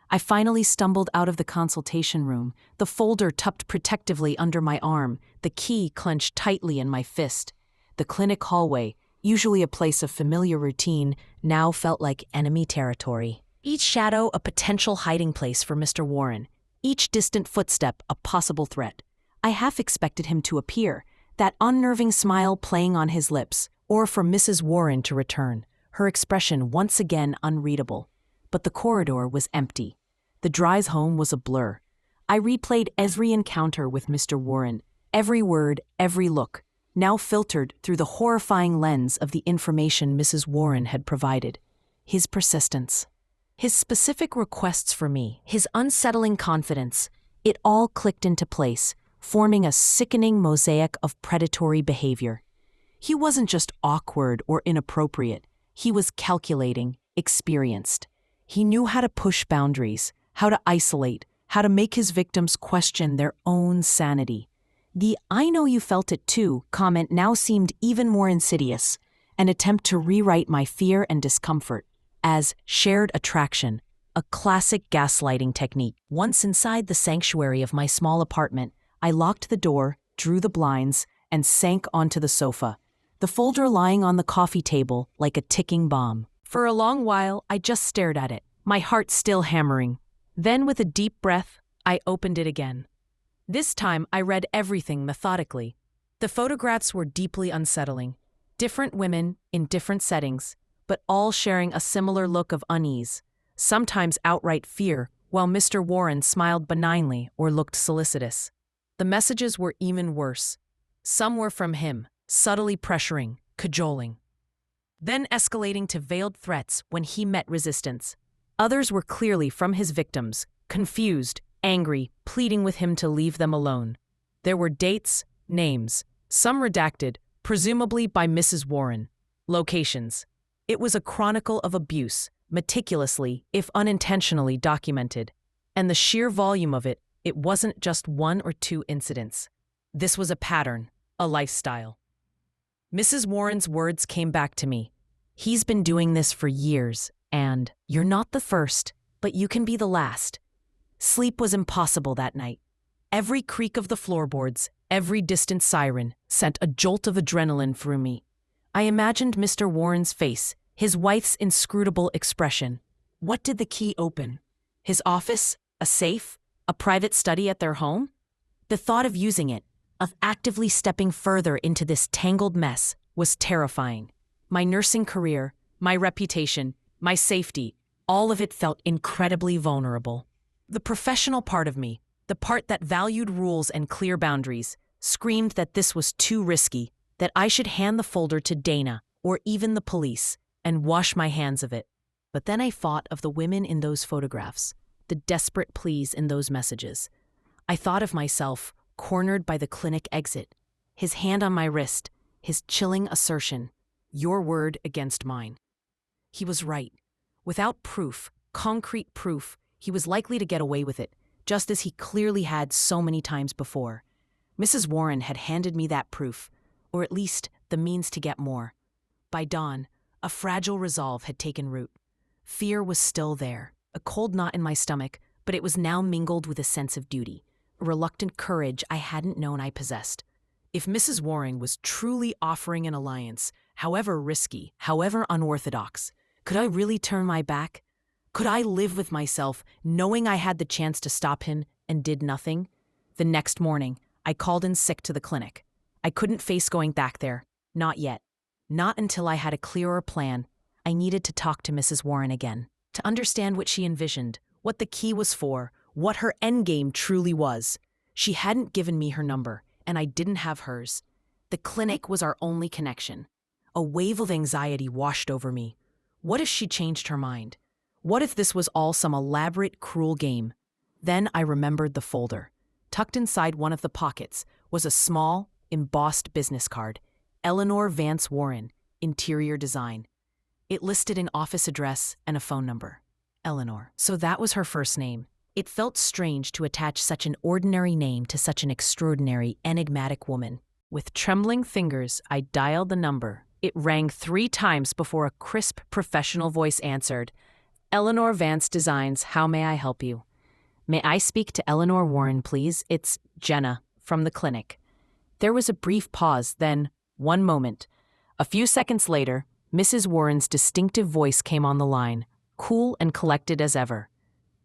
I finally stumbled out of the consultation room, the folder tucked protectively under my arm, the key clenched tightly in my fist. The clinic hallway, usually a place of familiar routine, now felt like enemy territory. Each shadow a potential hiding place for Mr. Warren, each distant footstep a possible threat. I half expected him to appear, that unnerving smile playing on his lips, or for Mrs. Warren to return, her expression once again unreadable. But the corridor was empty. The drive home was a blur. I replayed every encounter with Mr. Warren, every word, every look, now filtered through the horrifying lens of the information Mrs. Warren had provided. His persistence, his specific requests for me, his unsettling confidence, it all clicked into place, forming a sickening mosaic of predatory behavior. He wasn't just awkward or inappropriate. He was calculating, experienced. He knew how to push boundaries, how to isolate, how to make his victims question their own sanity. The "I know you felt it too" comment now seemed even more insidious, an attempt to rewrite my fear and discomfort as shared attraction, a classic gaslighting technique. Once inside the sanctuary of my small apartment, I locked the door, drew the blinds, and sank onto the sofa, the folder lying on the coffee table like a ticking bomb. For a long while, I just stared at it, my heart still hammering. Then, with a deep breath, I opened it again. This time, I read everything methodically. The photographs were deeply unsettling. Different women in different settings, but all sharing a similar look of unease, sometimes outright fear, while Mr. Warren smiled benignly or looked solicitous. The messages were even worse. Some were from him, subtly pressuring, cajoling, then escalating to veiled threats when he met resistance. Others were clearly from his victims, confused, angry, pleading with him to leave them alone. There were dates, names, some redacted, presumably by Mrs. Warren. Locations. It was a chronicle of abuse, meticulously, if unintentionally, documented. And the sheer volume of it, it wasn't just one or two incidents. This was a pattern, a lifestyle. Mrs. Warren's words came back to me. He's been doing this for years, and you're not the first, but you can be the last. Sleep was impossible that night. Every creak of the floorboards, every distant siren, sent a jolt of adrenaline through me. I imagined Mr. Warren's face, his wife's inscrutable expression. What did the key open? His office? A safe? A private study at their home? The thought of using it, of actively stepping further into this tangled mess, was terrifying. My nursing career, my reputation, my safety, all of it felt incredibly vulnerable. The professional part of me, the part that valued rules and clear boundaries, screamed that this was too risky, that I should hand the folder to Dana, or even the police, and wash my hands of it. But then I thought of the women in those photographs, the desperate pleas in those messages. I thought of myself, cornered by the clinic exit, his hand on my wrist, his chilling assertion, "Your word against mine." He was right. Without proof, concrete proof, he was likely to get away with it, just as he clearly had so many times before. Mrs. Warren had handed me that proof, or at least the means to get more. By dawn, a fragile resolve had taken root. Fear was still there, a cold knot in my stomach, but it was now mingled with a sense of duty, a reluctant courage I hadn't known I possessed. If Mrs. Warren was truly offering an alliance, however risky, however unorthodox, could I really turn my back? Could I live with myself, knowing I had the chance to stop him and did nothing? The next morning, I called in sick to the clinic. I couldn't face going back there. Not yet. Not until I had a clearer plan. I needed to talk to Mrs. Warren again, to understand what she envisioned, what the key was for, what her endgame truly was. She hadn't given me her number, and I didn't have hers. The clinic was our only connection. A wave of anxiety washed over me. What if she changed her mind? What if this was all some elaborate, cruel game? Then I remembered the folder. Tucked inside one of the pockets was a small, embossed business card. Eleanor Vance Warren, Interior Design. It listed an office address and a phone number. Eleanor. So that was her first name. It felt strange to attach such an ordinary name to such an extraordinary, enigmatic woman. With trembling fingers, I dialed the number. It rang 3 times before a crisp, professional voice answered. Eleanor Vance Designs, how may I help you? May I speak to Eleanor Warren, please? It's Jenna, from the clinic. There was a brief pause, then, one moment. A few seconds later, Mrs. Warren's distinctive voice came on the line, cool and collected as ever.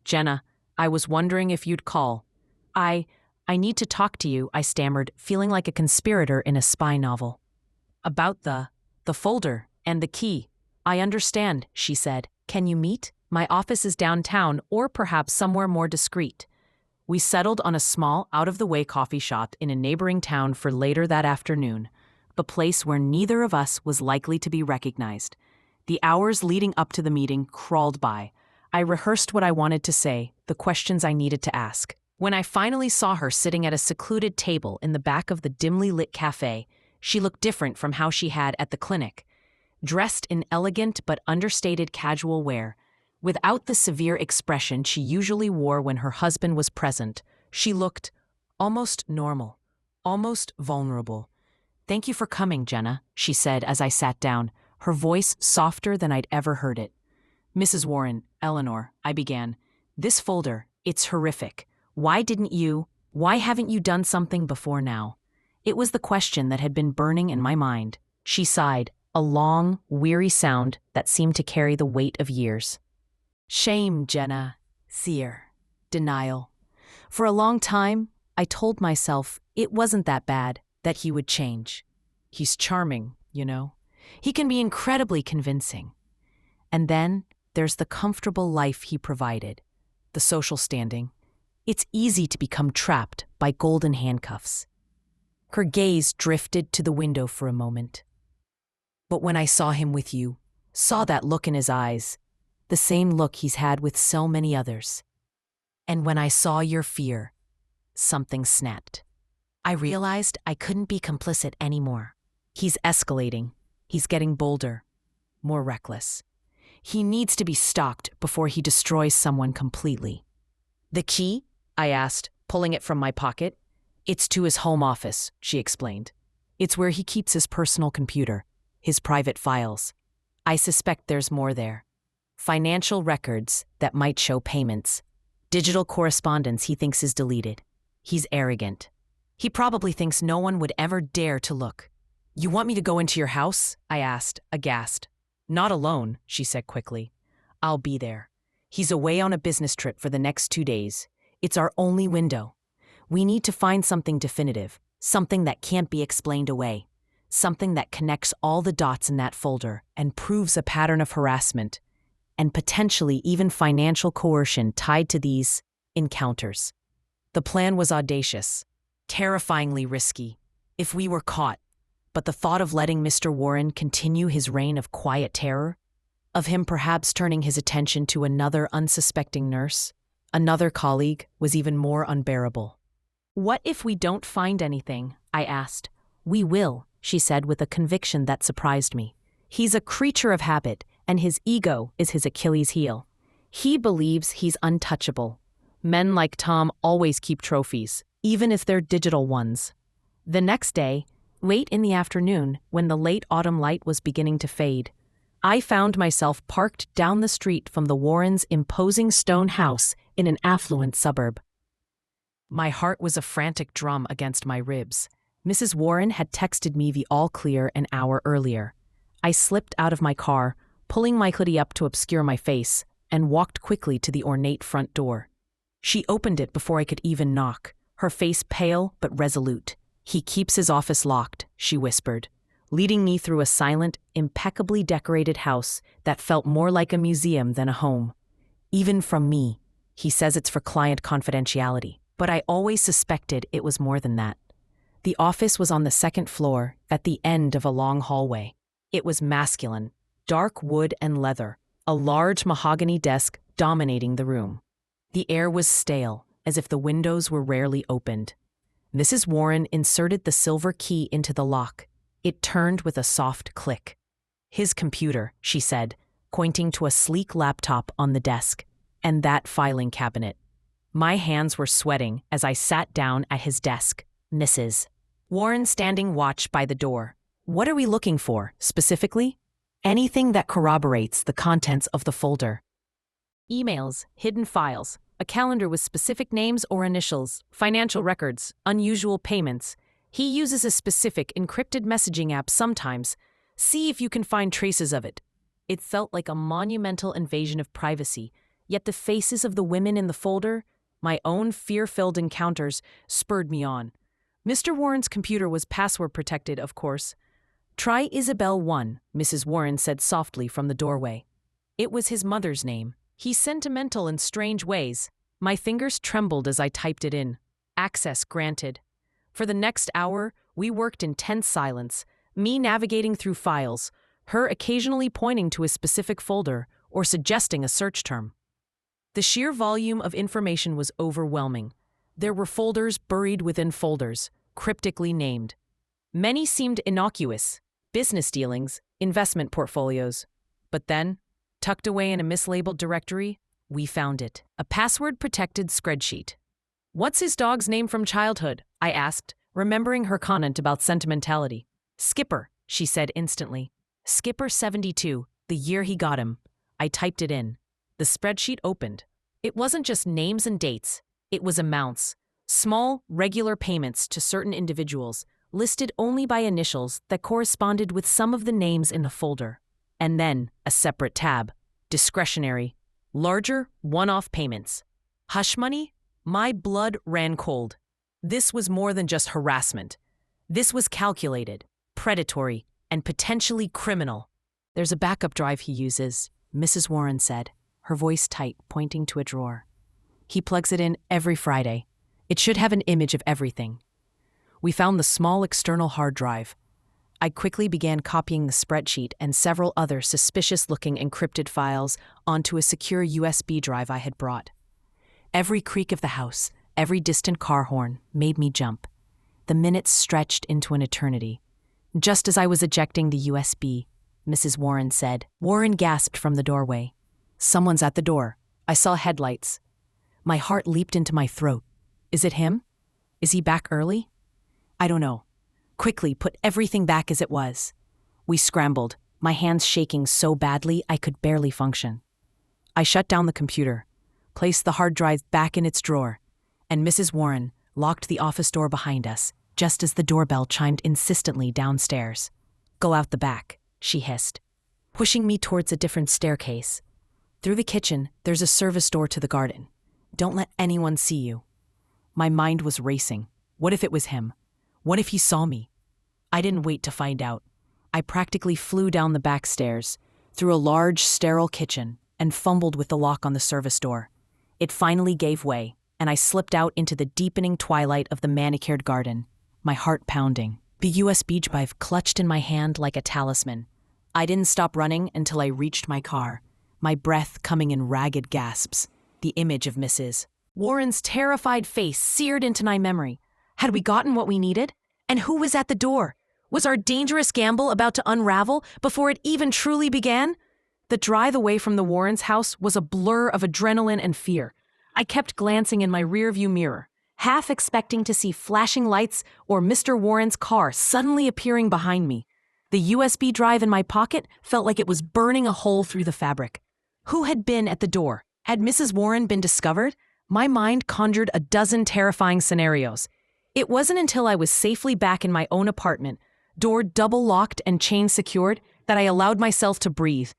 Jenna, I was wondering if you'd call. I need to talk to you, I stammered, feeling like a conspirator in a spy novel. About the folder and the key. I understand, she said. Can you meet? My office is downtown, or perhaps somewhere more discreet. We settled on a small, out-of-the-way coffee shop in a neighboring town for later that afternoon, a place where neither of us was likely to be recognized. The hours leading up to the meeting crawled by. I rehearsed what I wanted to say, the questions I needed to ask. When I finally saw her sitting at a secluded table in the back of the dimly lit cafe, she looked different from how she had at the clinic. Dressed in elegant but understated casual wear, without the severe expression she usually wore when her husband was present, she looked almost normal, almost vulnerable. Thank you for coming, Jenna, she said as I sat down, her voice softer than I'd ever heard it. Mrs. Warren, Eleanor, I began. This folder, it's horrific. Why haven't you done something before now? It was the question that had been burning in my mind. She sighed. a long, weary sound that seemed to carry the weight of years. Shame, Jenna. Fear. Denial. For a long time, I told myself it wasn't that bad, that he would change. He's charming, you know. He can be incredibly convincing. And then there's the comfortable life he provided, the social standing. It's easy to become trapped by golden handcuffs. Her gaze drifted to the window for a moment. But when I saw him with you, saw that look in his eyes, the same look he's had with so many others. And when I saw your fear, something snapped. I realized I couldn't be complicit anymore. He's escalating. He's getting bolder, more reckless. He needs to be stopped before he destroys someone completely. The key? I asked, pulling it from my pocket. It's to his home office, she explained. It's where he keeps his personal computer, his private files. I suspect there's more there. Financial records that might show payments. Digital correspondence he thinks is deleted. He's arrogant. He probably thinks no one would ever dare to look. You want me to go into your house? I asked, aghast. Not alone, she said quickly. I'll be there. He's away on a business trip for the next 2 days. It's our only window. We need to find something definitive, something that can't be explained away, something that connects all the dots in that folder and proves a pattern of harassment, and potentially even financial coercion tied to these encounters. The plan was audacious, terrifyingly risky, if we were caught, but the thought of letting Mr. Warren continue his reign of quiet terror, of him perhaps turning his attention to another unsuspecting nurse, another colleague, was even more unbearable. What if we don't find anything? I asked. We will, she said with a conviction that surprised me. He's a creature of habit, and his ego is his Achilles heel. He believes he's untouchable. Men like Tom always keep trophies, even if they're digital ones. The next day, late in the afternoon, when the late autumn light was beginning to fade, I found myself parked down the street from the Warrens' imposing stone house in an affluent suburb. My heart was a frantic drum against my ribs. Mrs. Warren had texted me the all-clear an hour earlier. I slipped out of my car, pulling my hoodie up to obscure my face, and walked quickly to the ornate front door. She opened it before I could even knock, her face pale but resolute. He keeps his office locked, she whispered, leading me through a silent, impeccably decorated house that felt more like a museum than a home. Even from me, he says it's for client confidentiality, but I always suspected it was more than that. The office was on the second floor, at the end of a long hallway. It was masculine, dark wood and leather, a large mahogany desk dominating the room. The air was stale, as if the windows were rarely opened. Mrs. Warren inserted the silver key into the lock. It turned with a soft click. His computer, she said, pointing to a sleek laptop on the desk, and that filing cabinet. My hands were sweating as I sat down at his desk. Mrs. Warren standing watch by the door. What are we looking for, specifically? Anything that corroborates the contents of the folder. Emails, hidden files, a calendar with specific names or initials, financial records, unusual payments. He uses a specific encrypted messaging app sometimes. See if you can find traces of it. It felt like a monumental invasion of privacy, yet the faces of the women in the folder, my own fear-filled encounters, spurred me on. Mr. Warren's computer was password protected, of course. Try Isabel 1, Mrs. Warren said softly from the doorway. It was his mother's name. He's sentimental in strange ways. My fingers trembled as I typed it in. Access granted. For the next hour, we worked in tense silence, me navigating through files, her occasionally pointing to a specific folder or suggesting a search term. The sheer volume of information was overwhelming. There were folders buried within folders, cryptically named. Many seemed innocuous, business dealings, investment portfolios. But then, tucked away in a mislabeled directory, we found it. A password-protected spreadsheet. What's his dog's name from childhood? I asked, remembering her comment about sentimentality. Skipper, she said instantly. Skipper 72, the year he got him. I typed it in. The spreadsheet opened. It wasn't just names and dates. It was amounts. Small, regular payments to certain individuals, listed only by initials that corresponded with some of the names in the folder. And then a separate tab, discretionary, larger, one-off payments. Hush money? My blood ran cold. This was more than just harassment. This was calculated, predatory, and potentially criminal. There's a backup drive he uses, Mrs. Warren said, her voice tight, pointing to a drawer. He plugs it in every Friday. It should have an image of everything. We found the small external hard drive. I quickly began copying the spreadsheet and several other suspicious-looking encrypted files onto a secure USB drive I had brought. Every creak of the house, every distant car horn made me jump. The minutes stretched into an eternity. Just as I was ejecting the USB, Mrs. Warren said. Warren gasped from the doorway. Someone's at the door. I saw headlights. My heart leaped into my throat. Is it him? Is he back early? I don't know. Quickly, put everything back as it was. We scrambled, my hands shaking so badly I could barely function. I shut down the computer, placed the hard drive back in its drawer, and Mrs. Warren locked the office door behind us just as the doorbell chimed insistently downstairs. Go out the back, she hissed, pushing me towards a different staircase. Through the kitchen, there's a service door to the garden. Don't let anyone see you. My mind was racing. What if it was him? What if he saw me? I didn't wait to find out. I practically flew down the back stairs, through a large, sterile kitchen, and fumbled with the lock on the service door. It finally gave way, and I slipped out into the deepening twilight of the manicured garden, my heart pounding. The USB drive clutched in my hand like a talisman. I didn't stop running until I reached my car, my breath coming in ragged gasps. The image of Mrs. Warren's terrified face seared into my memory. Had we gotten what we needed? And who was at the door? Was our dangerous gamble about to unravel before it even truly began? The drive away from the Warrens' house was a blur of adrenaline and fear. I kept glancing in my rearview mirror, half expecting to see flashing lights or Mr. Warren's car suddenly appearing behind me. The USB drive in my pocket felt like it was burning a hole through the fabric. Who had been at the door? Had Mrs. Warren been discovered? My mind conjured a dozen terrifying scenarios. It wasn't until I was safely back in my own apartment, door double-locked and chain secured, that I allowed myself to breathe.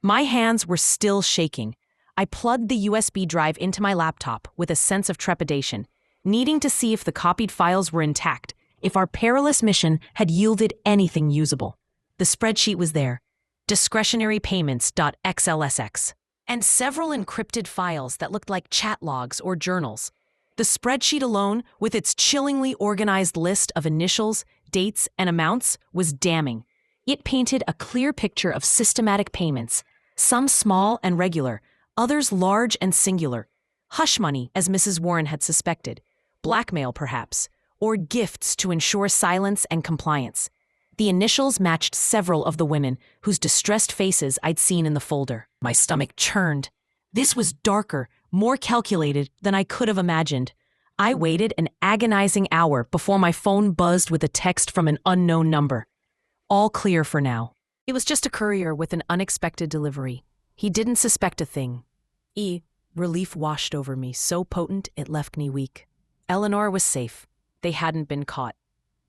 My hands were still shaking. I plugged the USB drive into my laptop with a sense of trepidation, needing to see if the copied files were intact, if our perilous mission had yielded anything usable. The spreadsheet was there, discretionary payments.xlsx, and several encrypted files that looked like chat logs or journals. The spreadsheet alone, with its chillingly organized list of initials, dates, and amounts, was damning. It painted a clear picture of systematic payments, some small and regular, others large and singular. Hush money, as Mrs. Warren had suspected, blackmail perhaps, or gifts to ensure silence and compliance. The initials matched several of the women whose distressed faces I'd seen in the folder. My stomach churned. This was darker, more calculated than I could have imagined. I waited an agonizing hour before my phone buzzed with a text from an unknown number. All clear for now. It was just a courier with an unexpected delivery. He didn't suspect a thing. Relief washed over me, so potent it left me weak. Eleanor was safe. They hadn't been caught.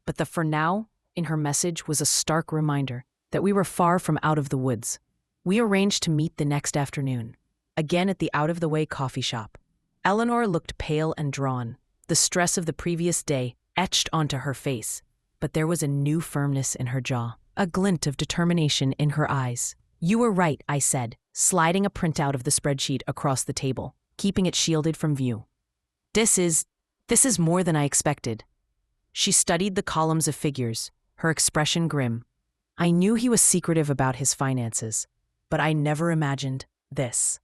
But the "for now" in her message was a stark reminder that we were far from out of the woods. We arranged to meet the next afternoon, again at the out-of-the-way coffee shop. Eleanor looked pale and drawn, the stress of the previous day etched onto her face, but there was a new firmness in her jaw, a glint of determination in her eyes. You were right, I said, sliding a printout of the spreadsheet across the table, keeping it shielded from view. This is more than I expected. She studied the columns of figures, her expression grim. I knew he was secretive about his finances, but I never imagined this.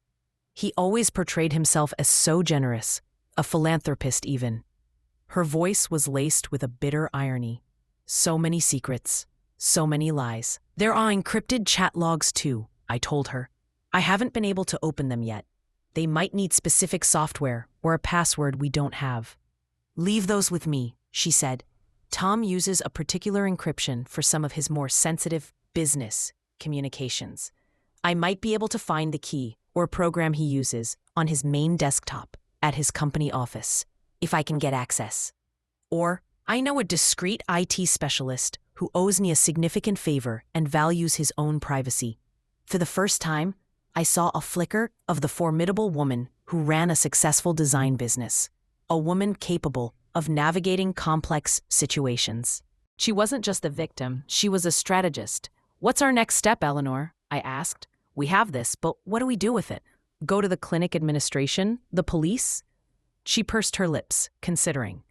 He always portrayed himself as so generous, a philanthropist even. Her voice was laced with a bitter irony. So many secrets, so many lies. There are encrypted chat logs too, I told her. I haven't been able to open them yet. They might need specific software or a password we don't have. Leave those with me, she said. Tom uses a particular encryption for some of his more sensitive business communications. I might be able to find the key or program he uses on his main desktop at his company office, if I can get access. Or I know a discreet IT specialist who owes me a significant favor and values his own privacy. For the first time, I saw a flicker of the formidable woman who ran a successful design business, a woman capable of navigating complex situations. She wasn't just a victim, she was a strategist. "What's our next step, Eleanor?" I asked. "We have this, but what do we do with it? Go to the clinic administration? The police?" She pursed her lips, considering.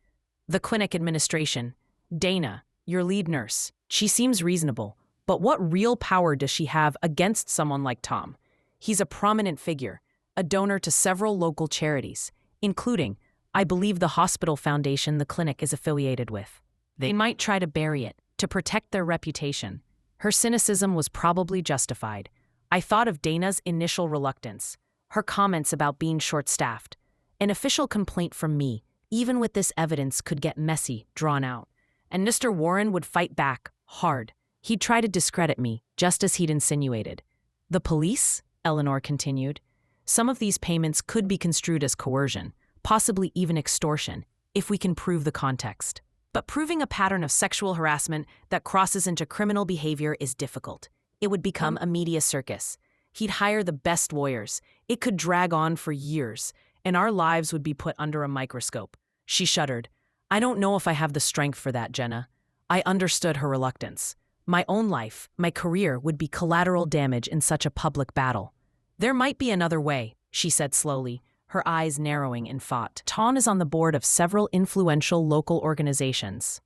"The clinic administration. Dana, your lead nurse. She seems reasonable, but what real power does she have against someone like Tom? He's a prominent figure, a donor to several local charities, including, I believe, the hospital foundation the clinic is affiliated with. They might try to bury it, to protect their reputation." Her cynicism was probably justified. I thought of Dana's initial reluctance, her comments about being short-staffed. An official complaint from me, even with this evidence, could get messy, drawn out. And Mr. Warren would fight back, hard. He'd try to discredit me, just as he'd insinuated. "The police?" Eleanor continued. "Some of these payments could be construed as coercion, possibly even extortion, if we can prove the context. But proving a pattern of sexual harassment that crosses into criminal behavior is difficult. It would become a media circus. He'd hire the best lawyers. It could drag on for years, and our lives would be put under a microscope." She shuddered. "I don't know if I have the strength for that, Jenna." I understood her reluctance. My own life, my career, would be collateral damage in such a public battle. "There might be another way," she said slowly, her eyes narrowing in thought. "Tom is on the board of several influential local organizations.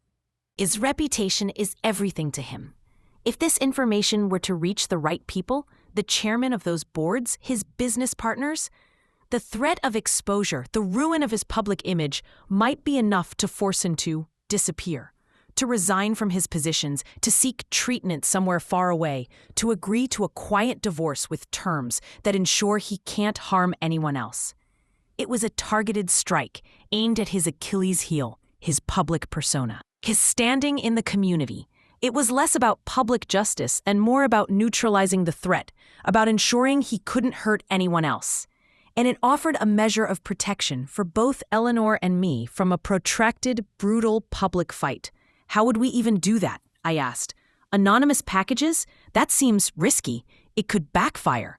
His reputation is everything to him. If this information were to reach the right people, the chairman of those boards, his business partners, the threat of exposure, the ruin of his public image, might be enough to force him to disappear, to resign from his positions, to seek treatment somewhere far away, to agree to a quiet divorce with terms that ensure he can't harm anyone else. It was a targeted strike aimed at his Achilles heel, his public persona, his standing in the community. It was less about public justice and more about neutralizing the threat, about ensuring he couldn't hurt anyone else. And it offered a measure of protection for both Eleanor and me from a protracted, brutal public fight. How would we even do that? I asked. Anonymous packages? That seems risky. It could backfire.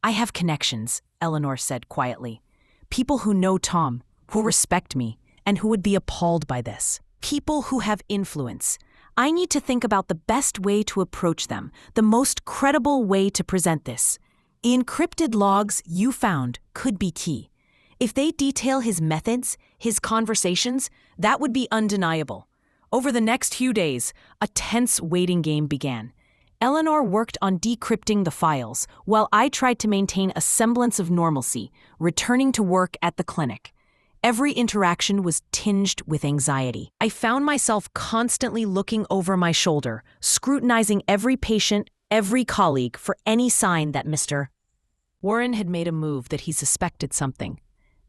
I have connections, Eleanor said quietly. People who know Tom, who respect me, and who would be appalled by this. People who have influence. I need to think about the best way to approach them, the most credible way to present this. The encrypted logs you found could be key. If they detail his methods, his conversations, that would be undeniable. Over the next few days, a tense waiting game began. Eleanor worked on decrypting the files, while I tried to maintain a semblance of normalcy, returning to work at the clinic. Every interaction was tinged with anxiety. I found myself constantly looking over my shoulder, scrutinizing every patient, every colleague for any sign that Mr. Warren had made a move, that he suspected something.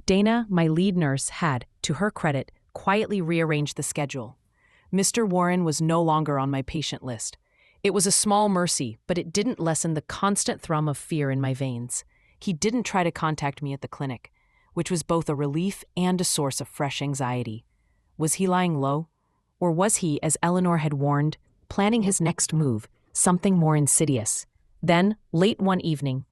Dana, my lead nurse, had, to her credit, quietly rearranged the schedule. Mr. Warren was no longer on my patient list. It was a small mercy, but it didn't lessen the constant thrum of fear in my veins. He didn't try to contact me at the clinic, which was both a relief and a source of fresh anxiety. Was he lying low? Or was he, as Eleanor had warned, planning his next move, something more insidious? Then, late one evening,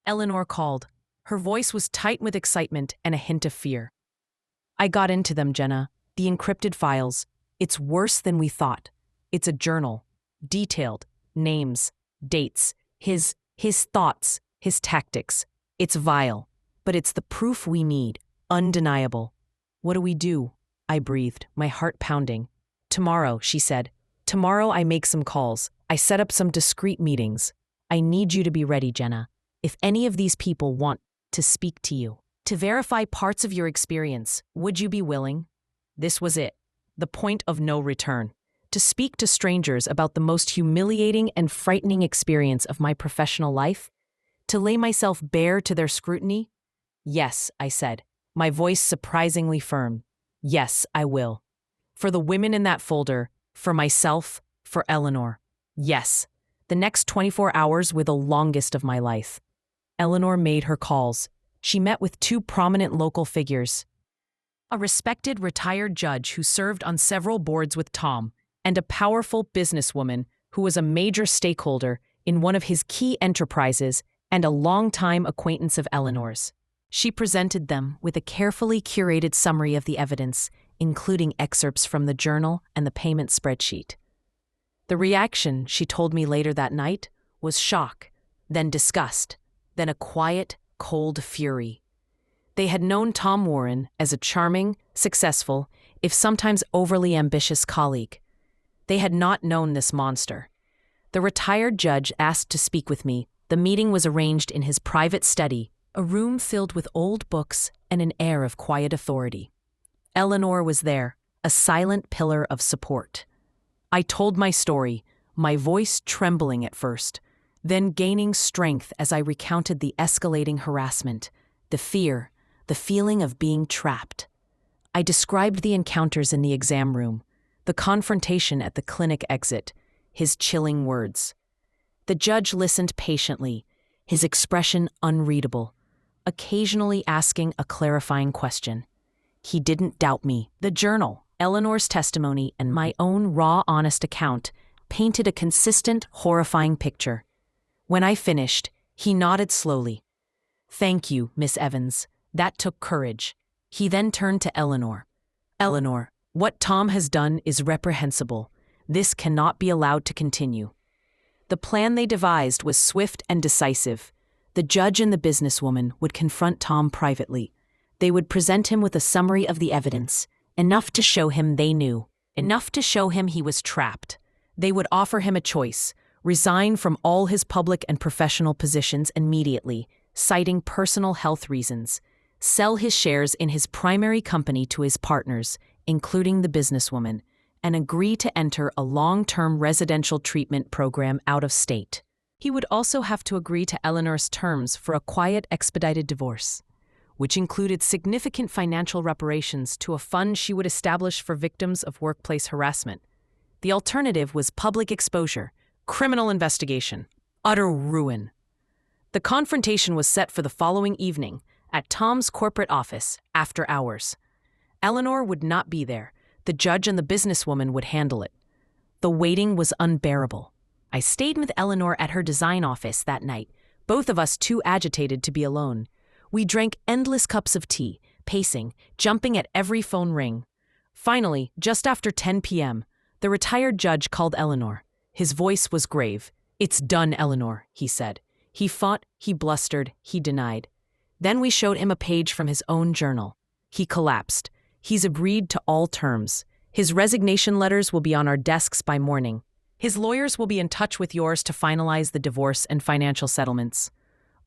Eleanor called. Her voice was tight with excitement and a hint of fear. "I got into them, Jenna. The encrypted files. It's worse than we thought. It's a journal. Detailed. Names. Dates. His thoughts. His tactics. It's vile. But it's the proof we need. Undeniable." "What do we do?" I breathed, my heart pounding. "Tomorrow," she said. "Tomorrow I make some calls. I set up some discreet meetings. I need you to be ready, Jenna. If any of these people want to speak to you, to verify parts of your experience, would you be willing?" This was it, the point of no return. To speak to strangers about the most humiliating and frightening experience of my professional life? To lay myself bare to their scrutiny? "Yes," I said, my voice surprisingly firm. "Yes, I will. For the women in that folder, for myself, for Eleanor. Yes, the next 24 hours were the longest of my life." Eleanor made her calls. She met with two prominent local figures. a respected retired judge who served on several boards with Tom, and a powerful businesswoman who was a major stakeholder in one of his key enterprises and a longtime acquaintance of Eleanor's. She presented them with a carefully curated summary of the evidence, including excerpts from the journal and the payment spreadsheet. The reaction, she told me later that night, was shock, then disgust, then a quiet, cold fury. They had known Tom Warren as a charming, successful, if sometimes overly ambitious colleague. They had not known this monster. The retired judge asked to speak with me. The meeting was arranged in his private study, a room filled with old books and an air of quiet authority. Eleanor was there, a silent pillar of support. I told my story, my voice trembling at first, then gaining strength as I recounted the escalating harassment, the fear, the feeling of being trapped. I described the encounters in the exam room, the confrontation at the clinic exit, his chilling words. The judge listened patiently, his expression unreadable, occasionally asking a clarifying question. He didn't doubt me. The journal, Eleanor's testimony, and my own raw, honest account painted a consistent, horrifying picture. When I finished, he nodded slowly. "Thank you, Miss Evans. That took courage." He then turned to Eleanor. "Eleanor, what Tom has done is reprehensible. This cannot be allowed to continue." The plan they devised was swift and decisive. The judge and the businesswoman would confront Tom privately. They would present him with a summary of the evidence, enough to show him they knew, enough to show him he was trapped. They would offer him a choice: resign from all his public and professional positions immediately, citing personal health reasons, sell his shares in his primary company to his partners, including the businesswoman, and agree to enter a long-term residential treatment program out of state. He would also have to agree to Eleanor's terms for a quiet, expedited divorce, which included significant financial reparations to a fund she would establish for victims of workplace harassment. The alternative was public exposure, criminal investigation, utter ruin. The confrontation was set for the following evening at Tom's corporate office after hours. Eleanor would not be there. The judge and the businesswoman would handle it. The waiting was unbearable. I stayed with Eleanor at her design office that night, both of us too agitated to be alone. We drank endless cups of tea, pacing, jumping at every phone ring. Finally, just after 10 p.m., the retired judge called Eleanor. His voice was grave. "It's done, Eleanor," he said. He fought, he blustered, he denied. Then we showed him a page from his own journal. He collapsed. "He's agreed to all terms. His resignation letters will be on our desks by morning. His lawyers will be in touch with yours to finalize the divorce and financial settlements."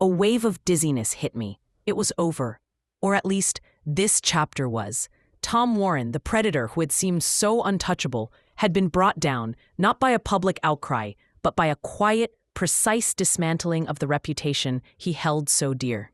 A wave of dizziness hit me. It was over. Or at least, this chapter was. Tom Warren, the predator who had seemed so untouchable, had been brought down, not by a public outcry, but by a quiet, precise dismantling of the reputation he held so dear.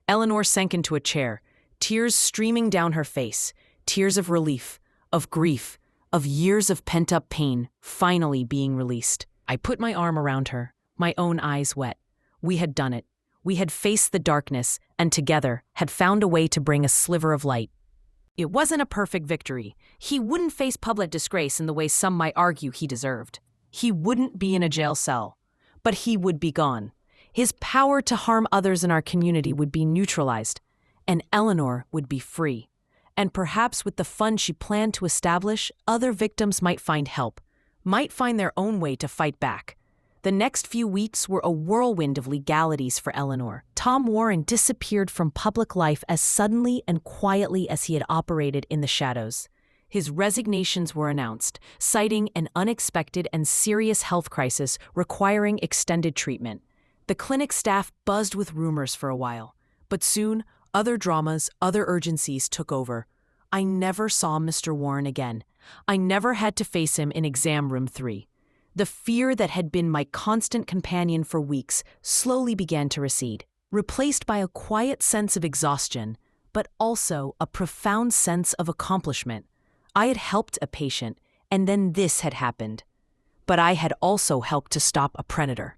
Eleanor sank into a chair, tears streaming down her face, tears of relief, of grief, of years of pent-up pain finally being released. I put my arm around her, my own eyes wet. We had done it. We had faced the darkness and together had found a way to bring a sliver of light. It wasn't a perfect victory. He wouldn't face public disgrace in the way some might argue he deserved. He wouldn't be in a jail cell, but he would be gone. His power to harm others in our community would be neutralized, and Eleanor would be free. And perhaps with the fund she planned to establish, other victims might find help, might find their own way to fight back. The next few weeks were a whirlwind of legalities for Eleanor. Tom Warren disappeared from public life as suddenly and quietly as he had operated in the shadows. His resignations were announced, citing an unexpected and serious health crisis requiring extended treatment. The clinic staff buzzed with rumors for a while, but soon other dramas, other urgencies took over. I never saw Mr. Warren again. I never had to face him in exam room 3. The fear that had been my constant companion for weeks slowly began to recede, replaced by a quiet sense of exhaustion, but also a profound sense of accomplishment. I had helped a patient, and then this had happened. But I had also helped to stop a predator.